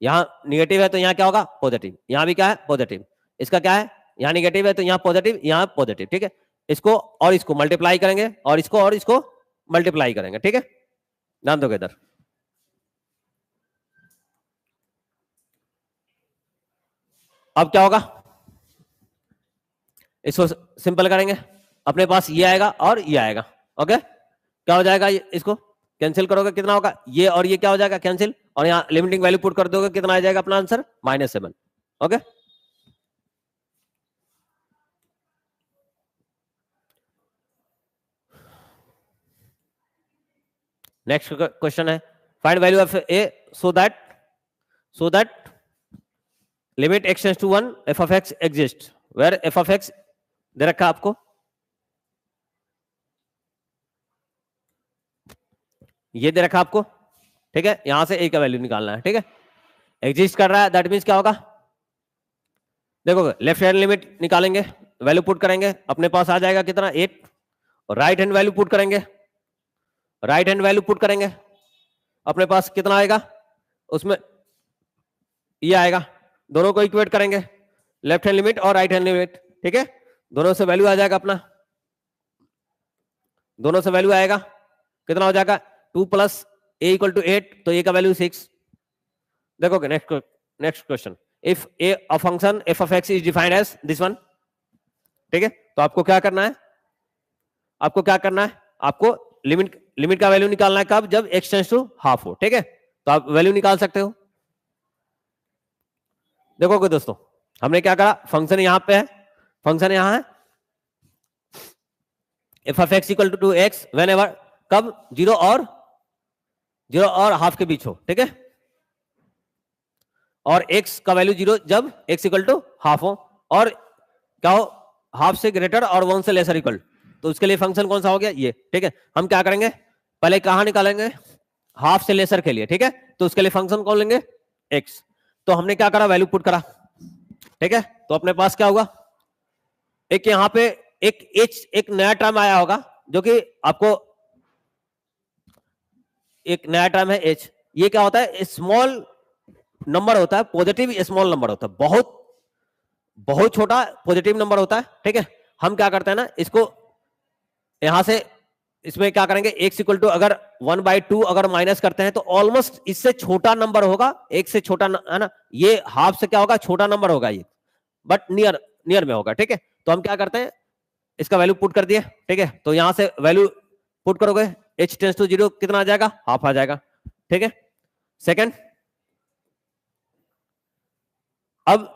यहां निगेटिव है तो यहां क्या होगा पॉजिटिव, यहां भी क्या है पॉजिटिव, इसका क्या है यहाँ निगेटिव है तो यहाँ पॉजिटिव, यहाँ पॉजिटिव, ठीक है। इसको और इसको मल्टीप्लाई करेंगे और इसको मल्टीप्लाई करेंगे, ठीक है। ध्यान दोगे इधर, अब क्या होगा, इसको सिंपल करेंगे, अपने पास ये आएगा और ये आएगा, ओके। क्या हो जाएगा, इसको कैंसिल करोगे कितना होगा, ये और ये क्या हो जाएगा कैंसिल, और यहाँ लिमिटिंग वैल्यू पुट कर दोगे, कितना आ जाएगा अपना आंसर -7, ओके। नेक्स्ट क्वेश्चन है, find value of a so that limit x tends to 1 f of x exist, where f of x दे रखा आपको, ये दे रखा आपको, ठीक है। यहां से a का वैल्यू निकालना है, ठीक है। एग्जिस्ट कर रहा है, दैट मींस क्या होगा, देखो लेफ्ट हैंड लिमिट निकालेंगे, वैल्यू पुट करेंगे, अपने पास आ जाएगा कितना 8, और राइट हैंड वैल्यू पुट करेंगे, राइट हैंड वैल्यू पुट करेंगे, अपने पास कितना आएगा, उसमें ये आएगा, दोनों को इक्वेट करेंगे, लेफ्ट हैंड लिमिट और राइट हैंड लिमिट, ठीक है। दोनों से वैल्यू आ जाएगा अपना, दोनों से वैल्यू आएगा, कितना हो जाएगा 2 + a = 8, तो a का वैल्यू 6। देखोगे next question, if a function f of x is defined as this one, ठीक है। तो आपको क्या करना है, आपको लिमिट का वैल्यू निकालना है, कब, जब x टेंड्स टू हाफ हो, ठीक है। तो आप वैल्यू निकाल सकते हो। देखोगे दोस्तों, हमने क्या करा, फंक्शन यहां पे है, फंक्शन यहां है, f of x = 2x whenever, कब, 0 और हाफ के बीच हो, ठीक है। और x का वैल्यू 0 जब x = हाफ हो, और क्या हो, हाफ से ग्रेटर और 1 से लेसर इक्वल, तो उसके लिए फंक्शन कौन सा हो गया, ये, ठीक है। हम क्या करेंगे, पहले कहां निकालेंगे, हाफ से लेसर के लिए, ठीक है। तो उसके लिए फंक्शन कौन लेंगे, x। तो हमने क्या करा, वैल्यू पुट करा, ठीक है। तो अपने पास क्या होगा, एक यहां पे एक नया टर्म आया होगा, जो कि आपको एक नया टर्म है h। ये क्या होता है, स्मॉल नंबर होता है, पॉजिटिव स्मॉल नंबर होता है, बहुत छोटा पॉजिटिव नंबर होता है, ठीक है। हम क्या करते हैं ना, इसको यहां से इसमें क्या करेंगे, x = अगर 1/2 अगर माइनस करते हैं तो ऑलमोस्ट इससे छोटा नंबर होगा, एक से छोटा है ना, ये हाफ से क्या होगा, छोटा नंबर होगा ये, बट नियर में होगा, ठीक है। तो हम क्या करते हैं, इसका वैल्यू पुट कर दिए, ठीक है। तो यहां से वैल्यू पुट करोगे, h टेंड्स टू 0 कितना आ जाएगा, हाफ आ जाएगा, ठीक है। सेकंड, अब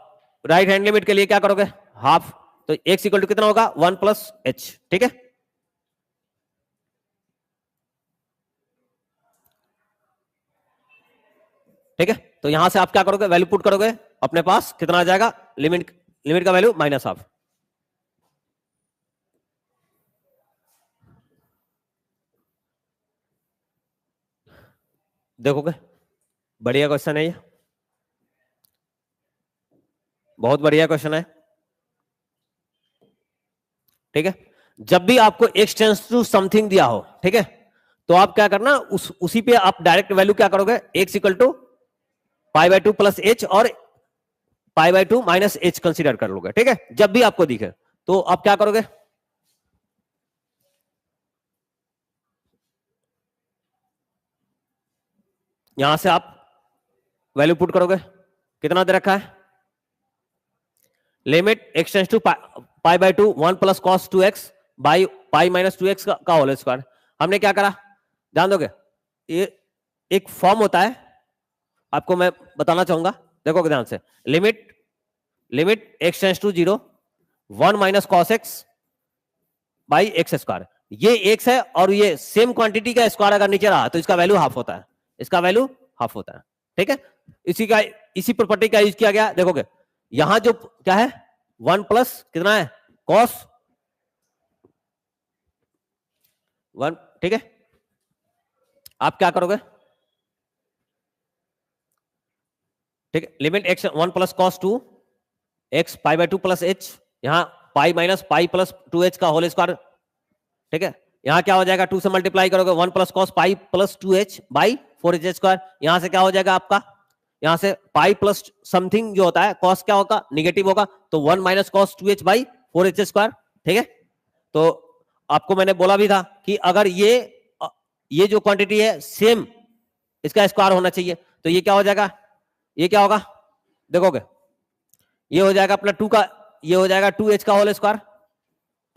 राइट हैंड लिमिट के लिए क्या करोगे, हाफ, तो x = कितना होगा, 1 + h, ठीक है। ठीक है, तो यहां से आप क्या करोगे, वैल्यू पुट करोगे, अपने पास कितना आ जाएगा, लिमिट का वैल्यू -हाफ। देखोगे, बढ़िया क्वेश्चन है ये, बहुत बढ़िया क्वेश्चन है, ठीक है। जब भी आपको x टेंड्स टू समथिंग दिया हो, ठीक है, तो आप क्या करना, उसी पे आप डायरेक्ट वैल्यू क्या करोगे, x = π/2 + h और π/2 - h कंसीडर कर लोगे, ठीक है। जब भी आपको दिखे तो आप क्या करोगे, यहां से आप वैल्यू पुट करोगे, कितना दे रखा है, limit x tends to π/2 1 + cos 2x by pi -2x का होल स्क्वायर। हमने क्या करा, ध्यान दोगे, ये एक फॉर्म होता है, आपको मैं बताना चाहूंगा, देखोगे ध्यान से, limit x tends to 0 1 - cos x by x², ये x है और ये सेम क्वांटिटी का स्क्वायर अगर नीचे रहा तो इसका वैल्यू हाफ होता है, इसका वैल्यू हाफ होता है, ठीक है। इसी प्रॉपर्टी का यूज किया गया, देखोगे यहां जो क्या है, 1 प्लस कितना है, cos 1, ठीक है। आप क्या करोगे, ठीक है, limit x 1 + cos 2 x π/2 + h, यहां पाई - पाई + 2h का होल स्क्वायर, ठीक है। यहां क्या हो जाएगा, 2 से मल्टीप्लाई करोगे, 1 + cos π + 2h बाई 4h², यहां से क्या हो जाएगा आपका यहां से पाई प्लस समथिंग जो होता है कॉस क्या होगा, निगेटिव होगा, तो 1 minus cos 2h by 4h square. ठीक है, तो आपको मैंने बोला भी था कि अगर ये जो क्वांटिटी है सेम इसका स्क्वायर होना चाहिए, तो ये क्या हो जाएगा, ये क्या होगा देखोगे, ये हो जाएगा अपना 2 का, ये हो जाएगा 2h का होल स्क्वायर,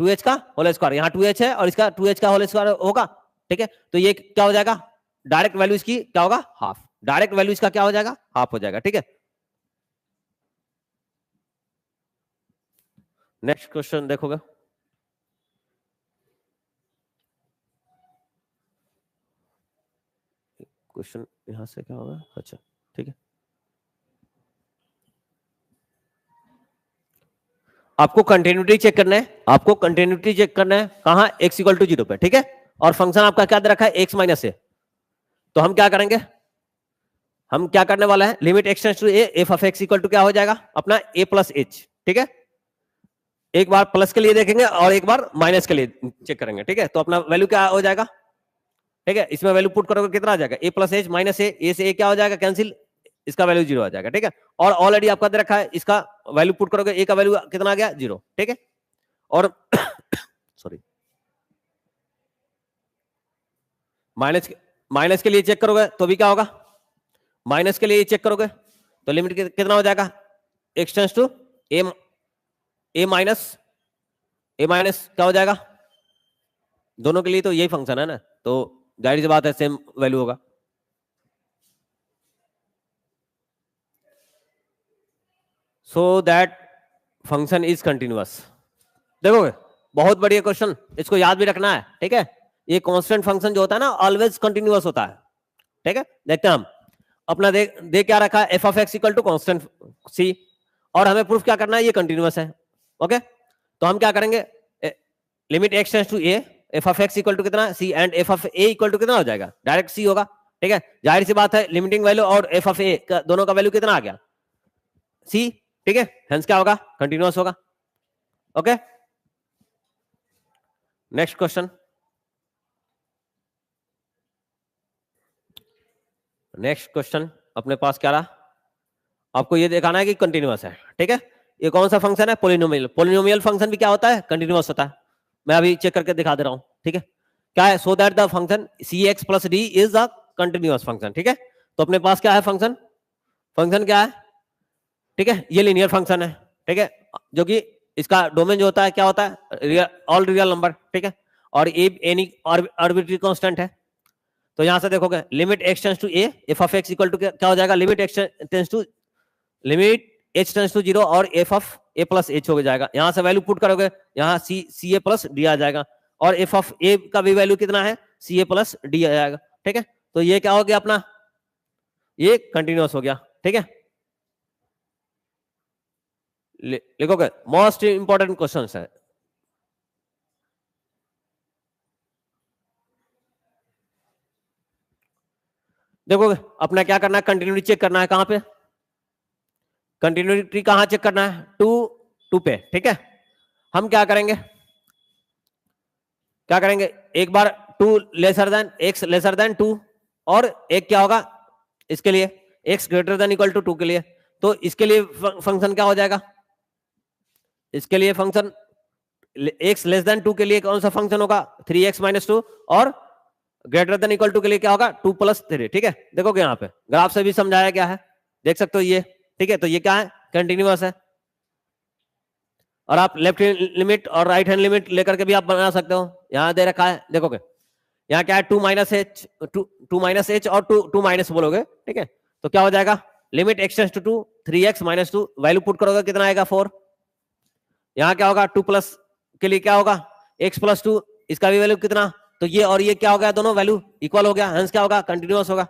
2h का होल स्क्वायर, यहाँ 2h है और इसका 2h का होल स्क्वायर होगा। ठीक है, तो ये क्या हो जाएगा, डायरेक्ट वैल्यू इसकी क्या होगा, हाफ, डायरेक्ट वैल्यू इसका क्या हो जाएगा, हाफ हो जाएगा। ठीक है, नेक्स्ट क्वेश्चन देखोगे, क्वेश्चन यहां से क्या होगा, अच्छा ठीक है, आपको कंटिन्यूटी चेक करना है, आपको कंटिन्यूटी चेक करना है कहां, x इक्वल टू 0 पे। ठीक है, और फंक्शन आपका क्या दे रखा है, x माइनस ए, तो हम क्या करेंगे, हम क्या करने वाला है, limit x tends to a, f of x equal to क्या हो जाएगा अपना a प्लस h। ठीक है, एक बार प्लस के लिए देखेंगे और एक बार माइनस के लिए चेक करेंगे। ठीक है, तो अपना वैल्यू क्या हो जाएगा, ठीक है, इसमें वैल्यू पुट करोगे कितना आ जाएगा, a प्लस h माइनस ए से a क्या हो जाएगा, कैंसिल, इसका वैल्यू 0 आ जाएगा। ठीक है, और ऑलरेडी आपका दे रखा है, इसका वैल्यू पुट करोगे, a का वैल्यू कितना आ गया, 0। ठीक है, और सॉरी माइनस के लिए चेक करोगे तो भी क्या होगा, माइनस के लिए चेक करोगे तो लिमिट कितना हो जाएगा, x tends to a minus क्या हो जाएगा, दोनों के लिए तो यही फंक्शन है ना, तो जाहिर सी बात है सेम वैल्यू होगा। So that function is continuous. देखोगे बहुत बढ़िया क्वेश्चन, इसको याद भी रखना है। ठीक है, ये कांस्टेंट फंक्शन जो होता है ना ऑलवेज कंटिन्यूअस होता है। ठीक है, देखते हैं हम अपना देख क्या रखा है, f of x equal to constant c, और हमें प्रूफ क्या करना है, ये कंटिन्यूअस है। ओके, तो हम क्या करेंगे, limit x tends to a, f of x equal to कितना c, and f of a equal to कितना हो जाएगा, डायरेक्ट सी होगा। ठीक है, जाहिर सी बात है लिमिटिंग वैल्यू और एफ ऑफ ए दोनों का वैल्यू कितना आ गया, सी। ठीक है, हेंस क्या होगा, कंटिन्यूअस होगा। Okay, next question, next question अपने पास क्या रहा, आपको ये दिखाना है कि कंटिन्यूअस है। ठीक है, ये कौन सा फंक्शन है, पोलिनोमियल। पोलिनोमियल फंक्शन भी क्या होता है, कंटिन्यूअस होता है। मैं अभी चेक करके दिखा दे रहा हूं। ठीक है, क्या है, so that the function c x plus d is a continuous function. ठीक है, तो अपने पास क्या है फंक्शन, फंक्शन क्या है, ठीक है, ये लीनियर फंक्शन है। ठीक है, जो कि इसका डोमेन जो होता है क्या होता है, ऑल रियल नंबर। ठीक है, और एनी आर्बिट्री कांस्टेंट है। तो यहां से देखोगे limit x tends to a, f of x equal to क्या हो जाएगा, limit x tends to limit h tends to 0 और f of a plus h हो जाएगा। यहां से वैल्यू पुट करोगे, यहां सी ए प्लस डी आ जाएगा, और एफ ऑफ ए का भी वैल्यू कितना है, सी ए प्लस डी आ जाएगा। ठीक है, तो ये क्या हो गया अपना, ये कंटिन्यूअस हो गया। ठीक है, लिखोगे मोस्ट इंपॉर्टेंट क्वेश्चन है। देखोगे अपना क्या करना है, कंटिन्यूटी चेक करना है, कहां पे कंटिन्यूटी कहां चेक करना है, टू पे। ठीक है, हम क्या करेंगे, एक बार two lesser than x lesser than 2, और एक क्या होगा इसके लिए x greater than equal to 2 के लिए, तो इसके लिए फंक्शन क्या हो जाएगा, इसके लिए फंक्शन एक्स लेस देन 2 के लिए कौन सा फंक्शन होगा, 3x माइनस 2, और ग्रेटर देन इक्वल टू के लिए क्या होगा, 2 प्लस 3। ठीक है, देखोगे यहाँ पे ग्राफ से भी समझाया गया है, देख सकते हो ये। ठीक है, तो ये क्या है, कंटिन्यूअस है, और आप लेफ्ट हैंड लिमिट और राइट हैंड लिमिट लेकर के भी आप बना सकते हो। यहां दे रखा है, देखोगे यहाँ क्या है, 2 माइनस एच और 2 माइनस बोलोगे। ठीक है, तो क्या हो जाएगा, limit x tends to 2, 3x minus 2, value put करोगे कितना आएगा, 4। यहाँ क्या होगा, 2 प्लस के लिए क्या होगा, x प्लस 2, इसका भी वैल्यू कितना, तो ये और ये क्या हो गया, दोनों वैल्यू इक्वल हो गया, हंस क्या होगा, कंटिन्यूअस होगा।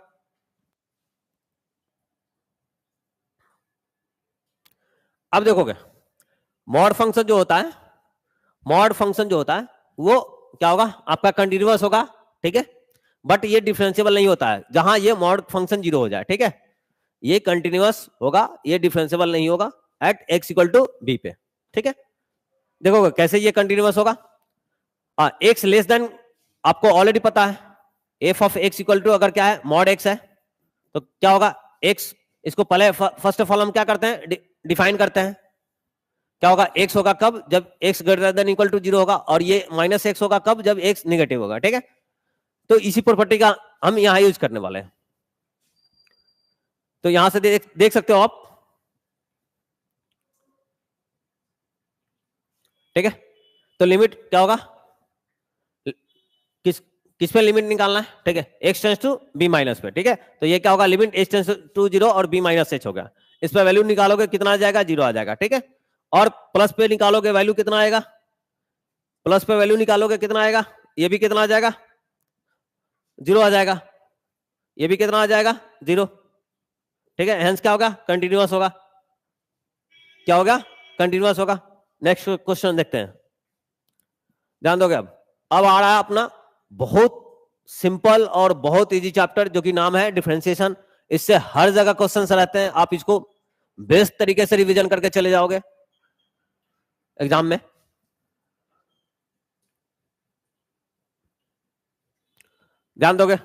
अब देखोगे मॉड फंक्शन जो होता है, मॉड फंक्शन जो होता है वो क्या होगा, आपका कंटिन्यूअस होगा। ठीक है, बट ये डिफरेंशिएबल नहीं होता है जहां ये मॉड फंक्शन 0 हो जाए। ठीक है, ये कंटिन्यूअस होगा, ये डिफरेंशिएबल नहीं होगा at x equal to b पे। ठीक है, देखोगे कैसे ये कंटिन्यूअस होगा, एक्स लेस देन, आपको ऑलरेडी पता है f of x equal to अगर क्या है, मॉड एक्स है, तो क्या होगा, एक्स इसको पहले फर्स्ट ऑफ ऑल हम क्या करते हैं, डिफाइन करते हैं। क्या होगा, x होगा कब, जब x greater than equal to 0 होगा, और ये माइनस x होगा कब, जब x निगेटिव होगा। ठीक है, तो इसी प्रॉपर्टी का हम यहां यूज करने वाले हैं। तो यहां से देख सकते हो आप। ठीक है, तो लिमिट क्या होगा, किस पे लिमिट निकालना है। ठीक है, x tends to b minus पे। ठीक है, तो ये क्या होगा, लिमिट h टेंस टू 0 और b माइनस h हो गया। इस पे वैल्यू निकालोगे कितना आ जाएगा, 0 आ जाएगा। ठीक है, और प्लस पे निकालोगे वैल्यू कितना आएगा, प्लस पे वैल्यू निकालोगे कितना आएगा, ये भी कितना आ जाएगा, 0 आ जाएगा। ये भी कितना आ जाएगा, 0। ठीक है, हेंस क्या होगा, कंटिन्यूअस होगा। क्या होगा, कंटिन्यूअस होगा। नेक्स्ट क्वेश्चन देखते हैं, ध्यान दोगे। अब आ रहा है अपना बहुत सिंपल और बहुत इजी चैप्टर, जो कि नाम है डिफरेंशिएशन। इससे हर जगह क्वेश्चन रहते हैं, आप इसको बेस्ट तरीके से रिवीजन करके चले जाओगे एग्जाम में। ध्यान दोगे।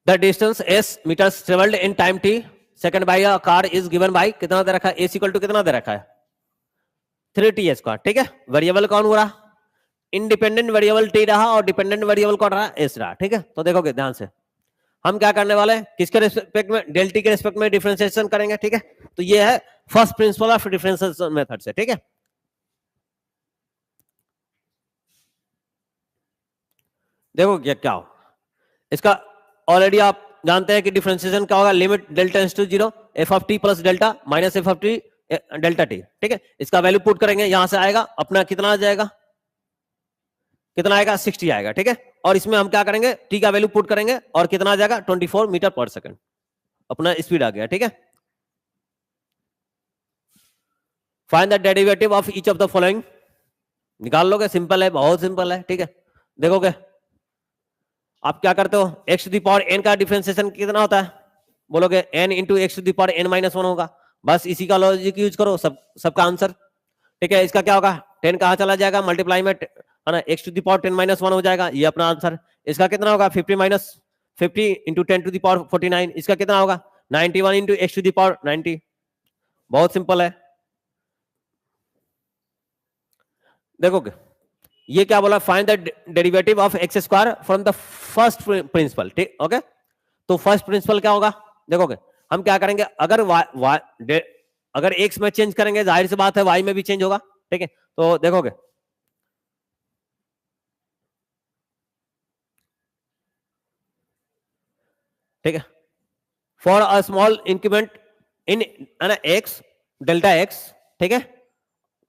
The distance s metres travelled in time t second by a car is given by, कितना दे रखा है, s इक्वल टू कितना दे रखा है, 3t स्क्वायर। ठीक है, वेरिएबल कौन हो रहा, इंडिपेंडेंट वेरिएबल t रहा, और डिपेंडेंट वेरिएबल कौन रहा, s रहा। ठीक है, तो देखोगे ध्यान से, हम क्या करने वाले हैं, किसके रिस्पेक्ट में, डेल t के रिस्पेक्ट में डिफरेंशिएशन करेंगे। ठीक है, तो ये है first principle of differentiation method से। ठीक है, देखो क्या हो इसका, ऑलरेडी आप जानते हैं कि डिफरेंशिएशन क्या होगा, limit delta tends to 0 f of t plus delta minus f of t delta t. ठीक है, इसका वैल्यू पुट करेंगे, यहां से आएगा अपना कितना आ जाएगा, कितना आएगा, 60 आएगा। ठीक है, और इसमें हम क्या करेंगे, टी का वैल्यू पुट करेंगे, और कितना आ जाएगा, 24 मीटर पर सेकंड, अपना स्पीड आ गया। ठीक है, find the derivative of each of the following, निकाल लोगे, सिंपल है, बहुत सिंपल है। ठीक है, देखोगे आप क्या करते हो, x to the power n का डिफरेंशिएशन कितना होता है, बोलोगे n into x to the power n minus 1 होगा। बस इसी का लॉजिक यूज करो, सबका आंसर। ठीक है, इसका क्या होगा, 10 कहां चला जाएगा, मल्टीप्लाई में है ना, x to the power 10 minus 1 हो जाएगा, ये अपना आंसर। इसका कितना होगा, 50 minus 50 into 10 to the power 49, इसका कितना होगा, 91 into x to the power 90। बहुत सिंपल है। देखोगे ये क्या बोला, find the derivative of x square from the first principle. ठीक, ओके, तो फर्स्ट प्रिंसिपल क्या होगा, देखोगे हम क्या करेंगे, अगर एक्स में चेंज करेंगे, जाहिर सी बात है वाई में भी चेंज होगा। ठीक है, तो देखोगे ठीक है, for a small increment in x delta x. ठीक है,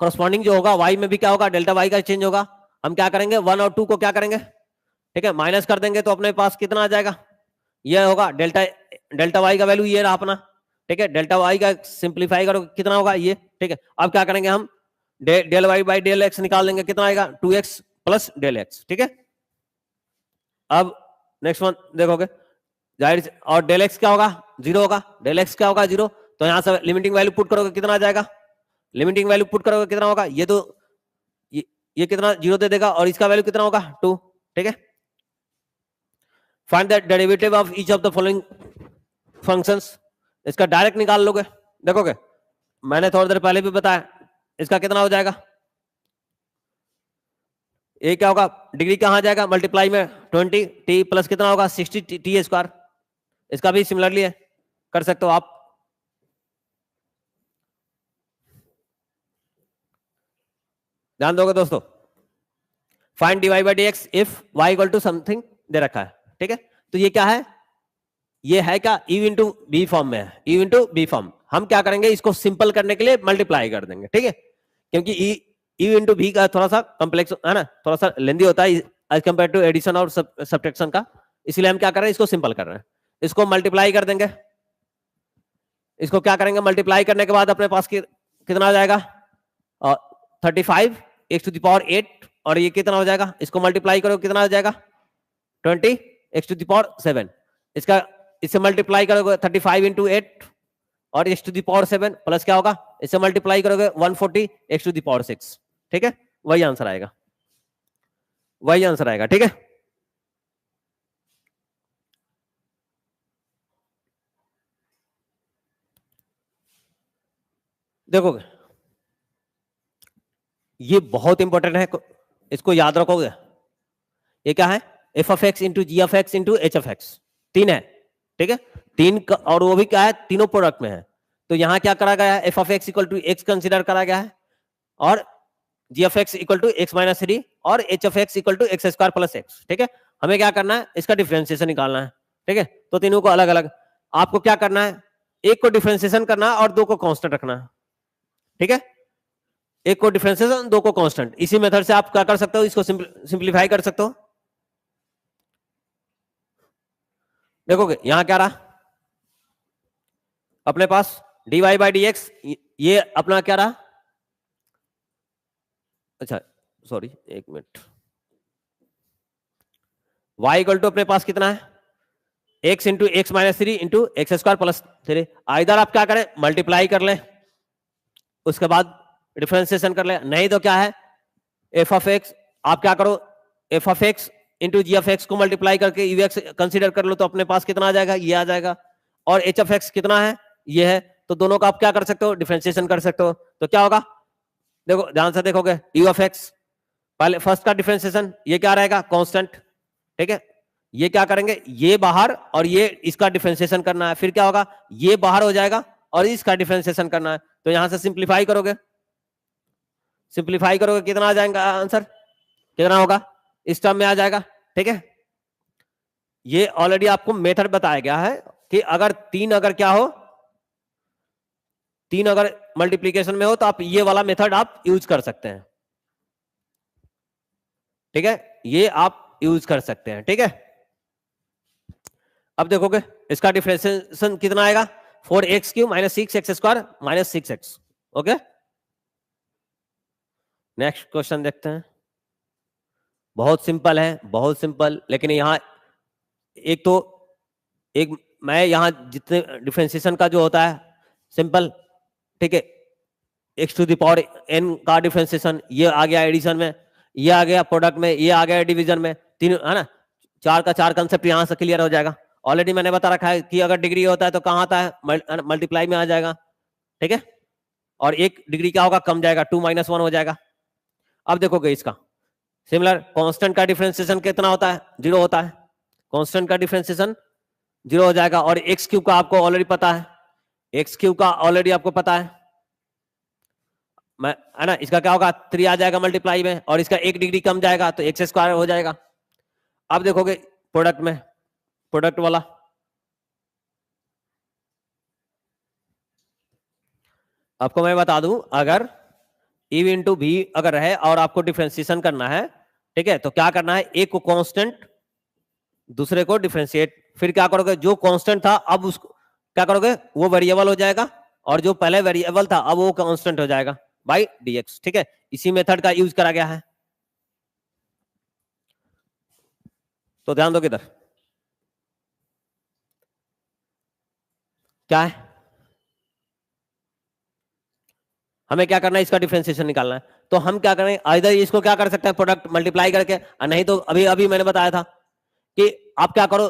करस्पॉन्डिंग जो होगा वाई में भी क्या होगा, डेल्टा वाई का चेंज होगा। हम क्या करेंगे, 1 और 2 को क्या करेंगे, ठीक है, माइनस कर देंगे, तो अपने पास कितना आ जाएगा, ये होगा डेल्टा वाई का वैल्यू ये रहा अपना। ठीक है, डेल्टा वाई का सिंप्लीफाई करो कितना होगा ये। ठीक है, अब क्या करेंगे हम, del y by del x निकाल देंगे, कितना आएगा, 2x प्लस डेल एक्स। ठीक है, अब नेक्स्ट वन देखोगे, जाहिर, और डेल एक्स क्या होगा, 0 होगा, डेल एक्स क्या होगा, 0। तो यहां से लिमिटिंग वैल्यू पुट करोगे कितना आ जाएगा, लिमिटिंग वैल्यू पुट करोगे कितना होगा, ये तो ये कितना 0 दे देगा, और इसका वैल्यू कितना होगा, 2। ठीक है, find the derivative of each of the following functions, इसका डायरेक्ट निकाल लोगे। देखोगे मैंने थोड़ी देर पहले भी बताया, इसका कितना हो जाएगा, ये क्या होगा, डिग्री कहां जाएगा, मल्टीप्लाई में 20 टी प्लस कितना होगा, 60 टी स्क्वायर। इसका भी सिमिलरली है, कर सकते हो आप। ध्यान दोगे दोस्तों, find dy by dx if y equal to something दे रखा है। ठीक है, तो ये क्या है, ये है क्या, u इंटू बी फॉर्म में है, u इंटू बी फॉर्म। हम क्या करेंगे, इसको सिंपल करने के लिए मल्टीप्लाई कर देंगे। ठीक है, क्योंकि u इंटू बी का थोड़ा सा कॉम्प्लेक्स है ना, थोड़ा सा लेंदी होता है एज कंपेयर टू एडिशन और सब्ट्रैक्शन का, इसलिए हम क्या कर रहे हैं, इसको सिंपल कर रहे हैं। इसको मल्टीप्लाई कर देंगे, इसको क्या करेंगे, मल्टीप्लाई करने के बाद अपने पास कितना आ जाएगा, 35 एक्स टू द पावर 8, और ये कितना हो जाएगा, इसको मल्टीप्लाई करो कितना हो जाएगा, 20 एक्स टू द पावर 7। इसका इससे मल्टीप्लाई करोगे 35 इंटू 8 और x to the power 7 plus क्या होगा, इससे मल्टीप्लाई करोगे 140 एक्स टू द पावर 6। ठीक है, वही आंसर आएगा, वही आंसर आएगा। ठीक है, देखोगे ये बहुत इंपॉर्टेंट है, इसको याद रखोगे। ये क्या है? F of x into g of x into h of x, तीन है, ठीक है, तीन और वो भी क्या है, तीनों प्रोडक्ट में है। तो यहां क्या करा गया है? F of x equal to x consider करा गया है, और g of x equal to x minus 3, और h of x equal to x square plus x, ठीक है। हमें क्या करना है? इसका डिफरेंशिएशन निकालना है, ठीक है। तो तीनों को अलग अलग आपको क्या करना है? एक को डिफरेंशिएशन करना है और दो को कांस्टेंट रखना है, ठीक है। एक को डिफरेंशिएशन, दो को कांस्टेंट। इसी मेथड से आप क्या कर सकते हो? इसको सिंप्लीफाई कर सकते हो। देखोगे यहां क्या रहा अपने पास? dy बाई डी एक्स, ये अपना क्या रहा? अच्छा सॉरी, एक मिनट। y इक्वल टू अपने पास कितना है? x into x minus 3 into x square plus 3। इधर आप क्या करें? मल्टीप्लाई कर ले, उसके बाद डिफरेंशिएशन कर ले। नहीं तो क्या है? एफ ऑफ एक्स, आप क्या करो? F of x into g of x को मल्टीप्लाई करके यू एक्स कंसिडर कर लो, तो अपने पास कितना आ जाएगा? ये आ जाएगा। और एच ऑफ एक्स कितना है? ये है। तो दोनों का आप क्या कर सकते हो? डिफरेंशिएशन कर सकते हो। तो क्या होगा? देखो ध्यान से देखोगे, यू ऑफ एक्स, पहले फर्स्ट का डिफरेंशिएशन, ये क्या रहेगा? कांस्टेंट, ठीक है। ये क्या करेंगे? ये बाहर, और ये इसका डिफरेंशिएशन करना है। फिर क्या होगा? ये बाहर हो जाएगा और इसका डिफरेंशिएशन करना है। तो यहां से सिंप्लीफाई करोगे, सिंप्लीफाई करोगे कितना आ जाएगा आंसर? कितना होगा? इस टर्म में आ जाएगा, ठीक है। ये ऑलरेडी आपको मेथड बताया गया है कि अगर तीन, अगर क्या हो, तीन अगर मल्टीप्लीकेशन में हो तो आप ये वाला मेथड आप यूज कर सकते हैं, ठीक है। ये आप यूज कर सकते हैं, ठीक है। अब देखोगे इसका डिफरेंशिएशन कितना आएगा? 4x cube minus 6x square minus 6x, okay. Next question देखते हैं। बहुत सिंपल है, बहुत सिंपल, लेकिन यहां एक तो एक मैं यहां जितने डिफरेंशिएशन का जो होता है सिंपल, ठीक है, x to the power n का डिफरेंशिएशन, ये आ गया एडिशन में, ये आ गया प्रोडक्ट में, ये आ गया डिवीजन में, तीन है ना, चार का चार कंसेप्ट यहां से क्लियर हो जाएगा। ऑलरेडी मैंने बता रखा है कि अगर डिग्री होता है तो कहां आता है? मल्टीप्लाई में आ जाएगा, ठीक है। और एक डिग्री क्या होगा? कम जाएगा, 2 - 1 हो जाएगा। अब देखोगे इसका सिमिलर, कांस्टेंट का डिफरेंशिएशन कितना होता है? 0 होता है। कांस्टेंट का डिफरेंशिएशन 0 हो जाएगा। और एक्स क्यूब का आपको ऑलरेडी पता है, एक्स क्यूब का ऑलरेडी आपको पता है, मैं है ना, इसका क्या होगा? 3 आ जाएगा मल्टीप्लाई में, और इसका 1 डिग्री कम जाएगा तो एक्स स्क्वायर हो जाएगा। अब देखोगे प्रोडक्ट में, प्रोडक्ट वाला आपको मैं बता दूं, अगर ई इंटू भी अगर है और आपको डिफरेंशिएशन करना है, ठीक है, तो क्या करना है? एक को कांस्टेंट, दूसरे को डिफरेंशिएट। फिर क्या करोगे? जो कांस्टेंट था अब उसको क्या करोगे? वो वेरिएबल हो जाएगा, और जो पहले वेरिएबल था अब वो कांस्टेंट हो जाएगा बाई डीएक्स, ठीक है। इसी मेथड का यूज करा गया है। तो ध्यान दो किधर क्या है, हमें क्या करना है? इसका डिफरेंशिएशन निकालना है। तो हम क्या करें? आइदर इसको क्या कर सकते हैं? प्रोडक्ट मल्टीप्लाई करके, नहीं तो अभी अभी मैंने बताया था कि आप क्या करो,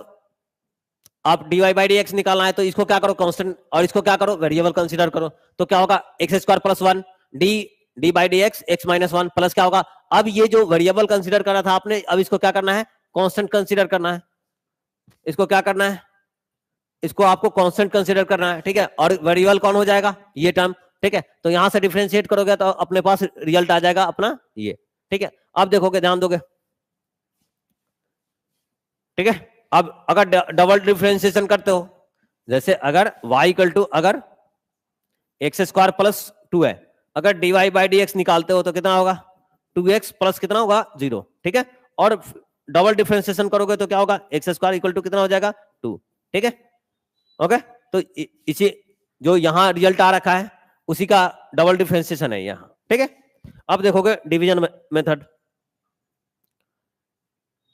आप dy बाई डी एक्स निकालना है तो इसको क्या करो? कांस्टेंट, और इसको क्या करो? वेरिएबल कंसीडर करो। तो क्या होगा? X square plus 1 D by d x x minus 1 plus क्या होगा? अब ये जो वेरिएबल कंसीडर करा था आपने, अब इसको क्या करना है? कांस्टेंट कंसीडर करना है। इसको क्या करना है? इसको आपको कांस्टेंट कंसीडर करना है, ठीक है। और वेरिएबल कौन हो जाएगा? ये टर्म, ठीक है। तो यहां से डिफरेंशिएट करोगे तो अपने पास रिजल्ट आ जाएगा अपना ये, ठीक है। अब देखोगे, ध्यान दोगे, ठीक है। अब अगर डबल डिफरेंशिएशन करते हो, जैसे अगर y इक्वल टू अगर एक्स स्क्वायर प्लस 2 है, अगर dy बाई डी एक्स निकालते हो तो कितना होगा? 2x प्लस कितना होगा? 0, ठीक है। और डबल डिफरेंशिएशन करोगे तो क्या होगा? एक्स स्क्वायर इक्वल टू कितना हो जाएगा? 2, ठीक है, ओके। तो इसी जो यहां रिजल्ट आ रखा है उसी का डबल डिफरेंशिएशन है यहां, ठीक है। अब देखोगे डिवीजन मेथड,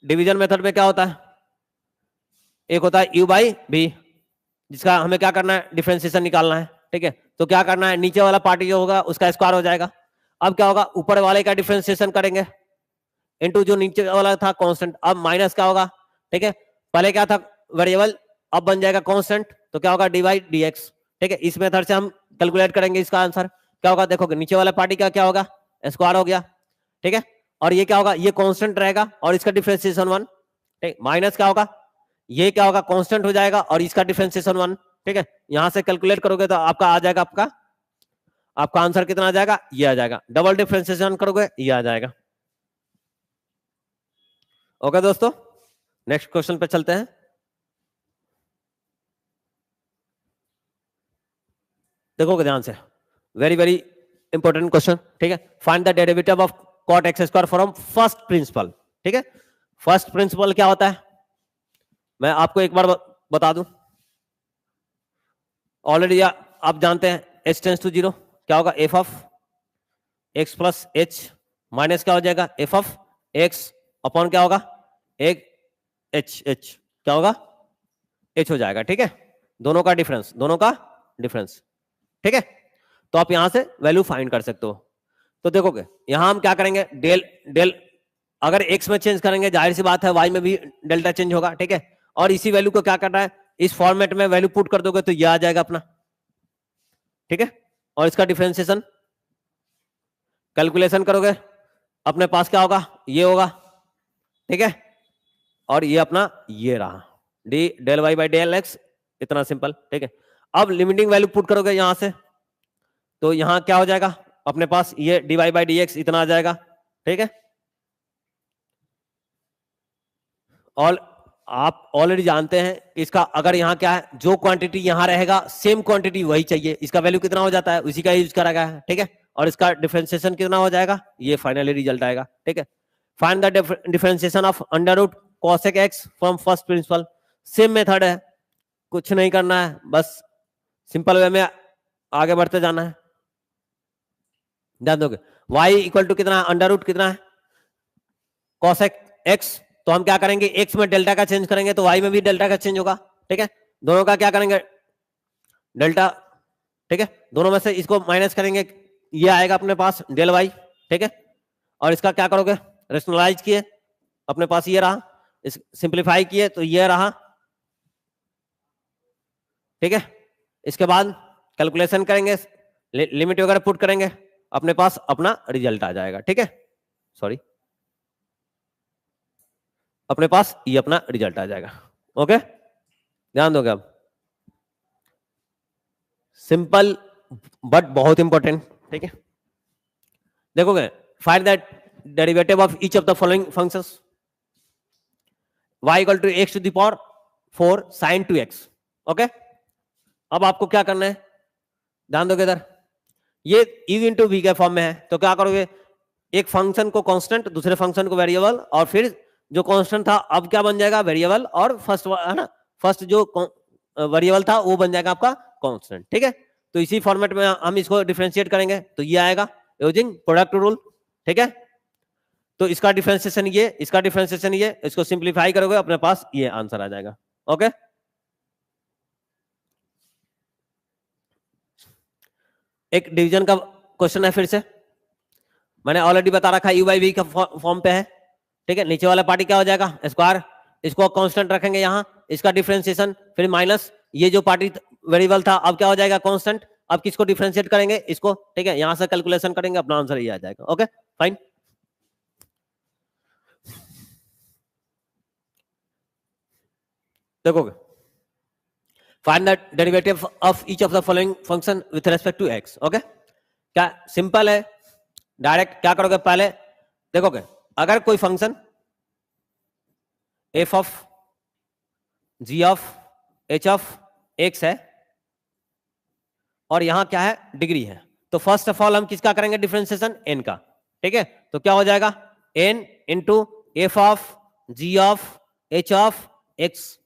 डिवीजन मेथड में क्या होता है? एक होता है u बाई v, जिसका हमें क्या करना है? डिफरेंशिएशन निकालना है, ठीक है। तो क्या करना है? नीचे वाला पार्टी जो होगा उसका स्क्वायर हो जाएगा। अब क्या होगा? ऊपर वाले का डिफरेंशिएशन करेंगे इनटू जो नीचे वाला था कांस्टेंट, अब माइनस क्या होगा? ठीक है, पहले क्या था? वेरिएबल, अब बन जाएगा कांस्टेंट, तो क्या होगा? डी बाई डी एक्स, ठीक है। इस मेथड से हम कैलकुलेट करेंगे इसका आंसर, क्या होगा, देखोगे नीचे वाला पार्टी का क्या होगा, स्क्वायर हो गया, ठीक है। और ये क्या होगा, ये कांस्टेंट रहेगा और इसका डिफरेंशिएशन 1, ठीक। माइनस क्या होगा, ये क्या होगा, कांस्टेंट हो जाएगा और इसका डिफरेंशिएशन 1, ठीक है। यहां से कैलकुलेट करोगे तो आपका आ जाएगा, आपका आंसर कितना आ जाएगा, ये आ जाएगा। डबल डिफरेंशिएशन करोगे ये आ जाएगा। ओके दोस्तों, नेक्स्ट क्वेश्चन पे चलते हैं। देखोगे ध्यान से, वेरी वेरी इंपॉर्टेंट क्वेश्चन, ठीक है। Find the derivative of cot x square from first principle, ठीक है। फर्स्ट प्रिंसिपल क्या होता है, मैं आपको एक बार बता दूं, ऑलरेडी आप जानते हैं, h टेंस टू 0 क्या होगा, f of x plus h minus क्या हो जाएगा, f ऑफ x अपॉन क्या होगा, एक h क्या होगा, h हो जाएगा, ठीक है। दोनों का डिफरेंस, ठीक है। तो आप यहां से वैल्यू फाइंड कर सकते हो। तो देखोगे यहां हम क्या करेंगे, डेल अगर x में चेंज करेंगे, जाहिर सी बात है y में भी डेल्टा चेंज होगा, ठीक है। और इसी वैल्यू को क्या करना है, इस फॉर्मेट में वैल्यू पुट कर दोगे तो ये आ जाएगा अपना, ठीक है। और इसका डिफरेंशिएशन कैलकुलेशन करोगे, अपने पास क्या होगा, ये होगा, ठीक है। और ये अपना ये रहा, d del y by del x, इतना सिंपल, ठीक है। अब लिमिटिंग वैल्यू पुट करोगे यहां से, तो यहां क्या हो जाएगा, अपने पास ये d y by d x इतना आ जाएगा, ठीक है। और आप ऑलरेडी जानते हैं कि इसका अगर यहां क्या है, जो क्वांटिटी यहां रहेगा सेम क्वांटिटी वही चाहिए, इसका वैल्यू कितना हो जाता है, उसी का यूज करा गया है, ठीक है। और इसका डिफरेंशिएशन कितना हो जाएगा, ये फाइनली रिजल्ट आएगा, ठीक है। Find the differentiation of under root cosec x from first principle, same method है, कुछ नहीं करना है, बस सिंपल वे में आगे बढ़ते जाना है। ध्यान दोगे y इक्वल टू कितना है, अंडर रूट कितना है, cosec x, तो हम क्या करेंगे, x में डेल्टा का चेंज करेंगे तो y में भी डेल्टा का चेंज होगा, ठीक है। दोनों का क्या करेंगे, डेल्टा, ठीक है। दोनों में से इसको माइनस करेंगे, ये आएगा अपने पास डेल वाई, ठीक है। और इसका क्या करोगे, रेशनलाइज किए, अपने पास ये रहा, इस सिंप्लीफाई किए तो ये रहा, ठीक है। इसके बाद कैलकुलेशन करेंगे, लिमिट वगैरह पुट करेंगे, अपने पास अपना रिजल्ट आ जाएगा, ठीक है। सॉरी, अपने पास ये अपना रिजल्ट आ जाएगा। ओके, ध्यान दोगे अब, सिंपल बट बहुत इंपॉर्टेंट, ठीक है। देखोगे, find that derivative of each of the following functions, y equal to x to the power 4 sin 2x, okay. अब आपको क्या करना है, ध्यान दोगे इधर, ये u इंटू वी के फॉर्म में है, तो क्या करोगे, एक फंक्शन को कांस्टेंट, दूसरे फंक्शन को वेरिएबल, और फिर जो कांस्टेंट था अब क्या बन जाएगा, वेरिएबल, और फर्स्ट है ना, फर्स्ट जो वेरिएबल था वो बन जाएगा आपका कांस्टेंट, ठीक है। तो इसी फॉर्मेट में हम इसको डिफरेंशिएट करेंगे, तो ये आएगा यूजिंग प्रोडक्ट रूल, ठीक है। तो इसका डिफरेंशिएशन ये, इसका डिफरेंशिएशन ये, इसको सिंप्लीफाई करोगे अपने पास ये आंसर आ जाएगा, ओके। एक डिवीजन का क्वेश्चन है, फिर से मैंने ऑलरेडी बता रखा है, यू बाई वी का फॉर्म पे है, ठीक है। नीचे वाला पार्टी क्या हो जाएगा, स्क्वायर, इसको कांस्टेंट रखेंगे यहां, इसका डिफरेंशिएशन, फिर माइनस ये जो पार्टी वेरिएबल था अब क्या हो जाएगा, कांस्टेंट। अब किसको डिफरेंशिएट करेंगे, इसको, ठीक है। यहां से कैलकुलेशन करेंगे, अपना आंसर ये आ जाएगा, ओके फाइन। देखोगे, find the derivative of each of the following function with respect to x, okay. क्या सिंपल है, डायरेक्ट क्या करोगे, पहले देखोगे, अगर कोई function f of g of h of x है और यहां क्या है, डिग्री है, तो फर्स्ट ऑफ ऑल हम किसका करेंगे, डिफरेंशिएशन एन का, ठीक है। तो क्या हो जाएगा, n into f of g of h of x,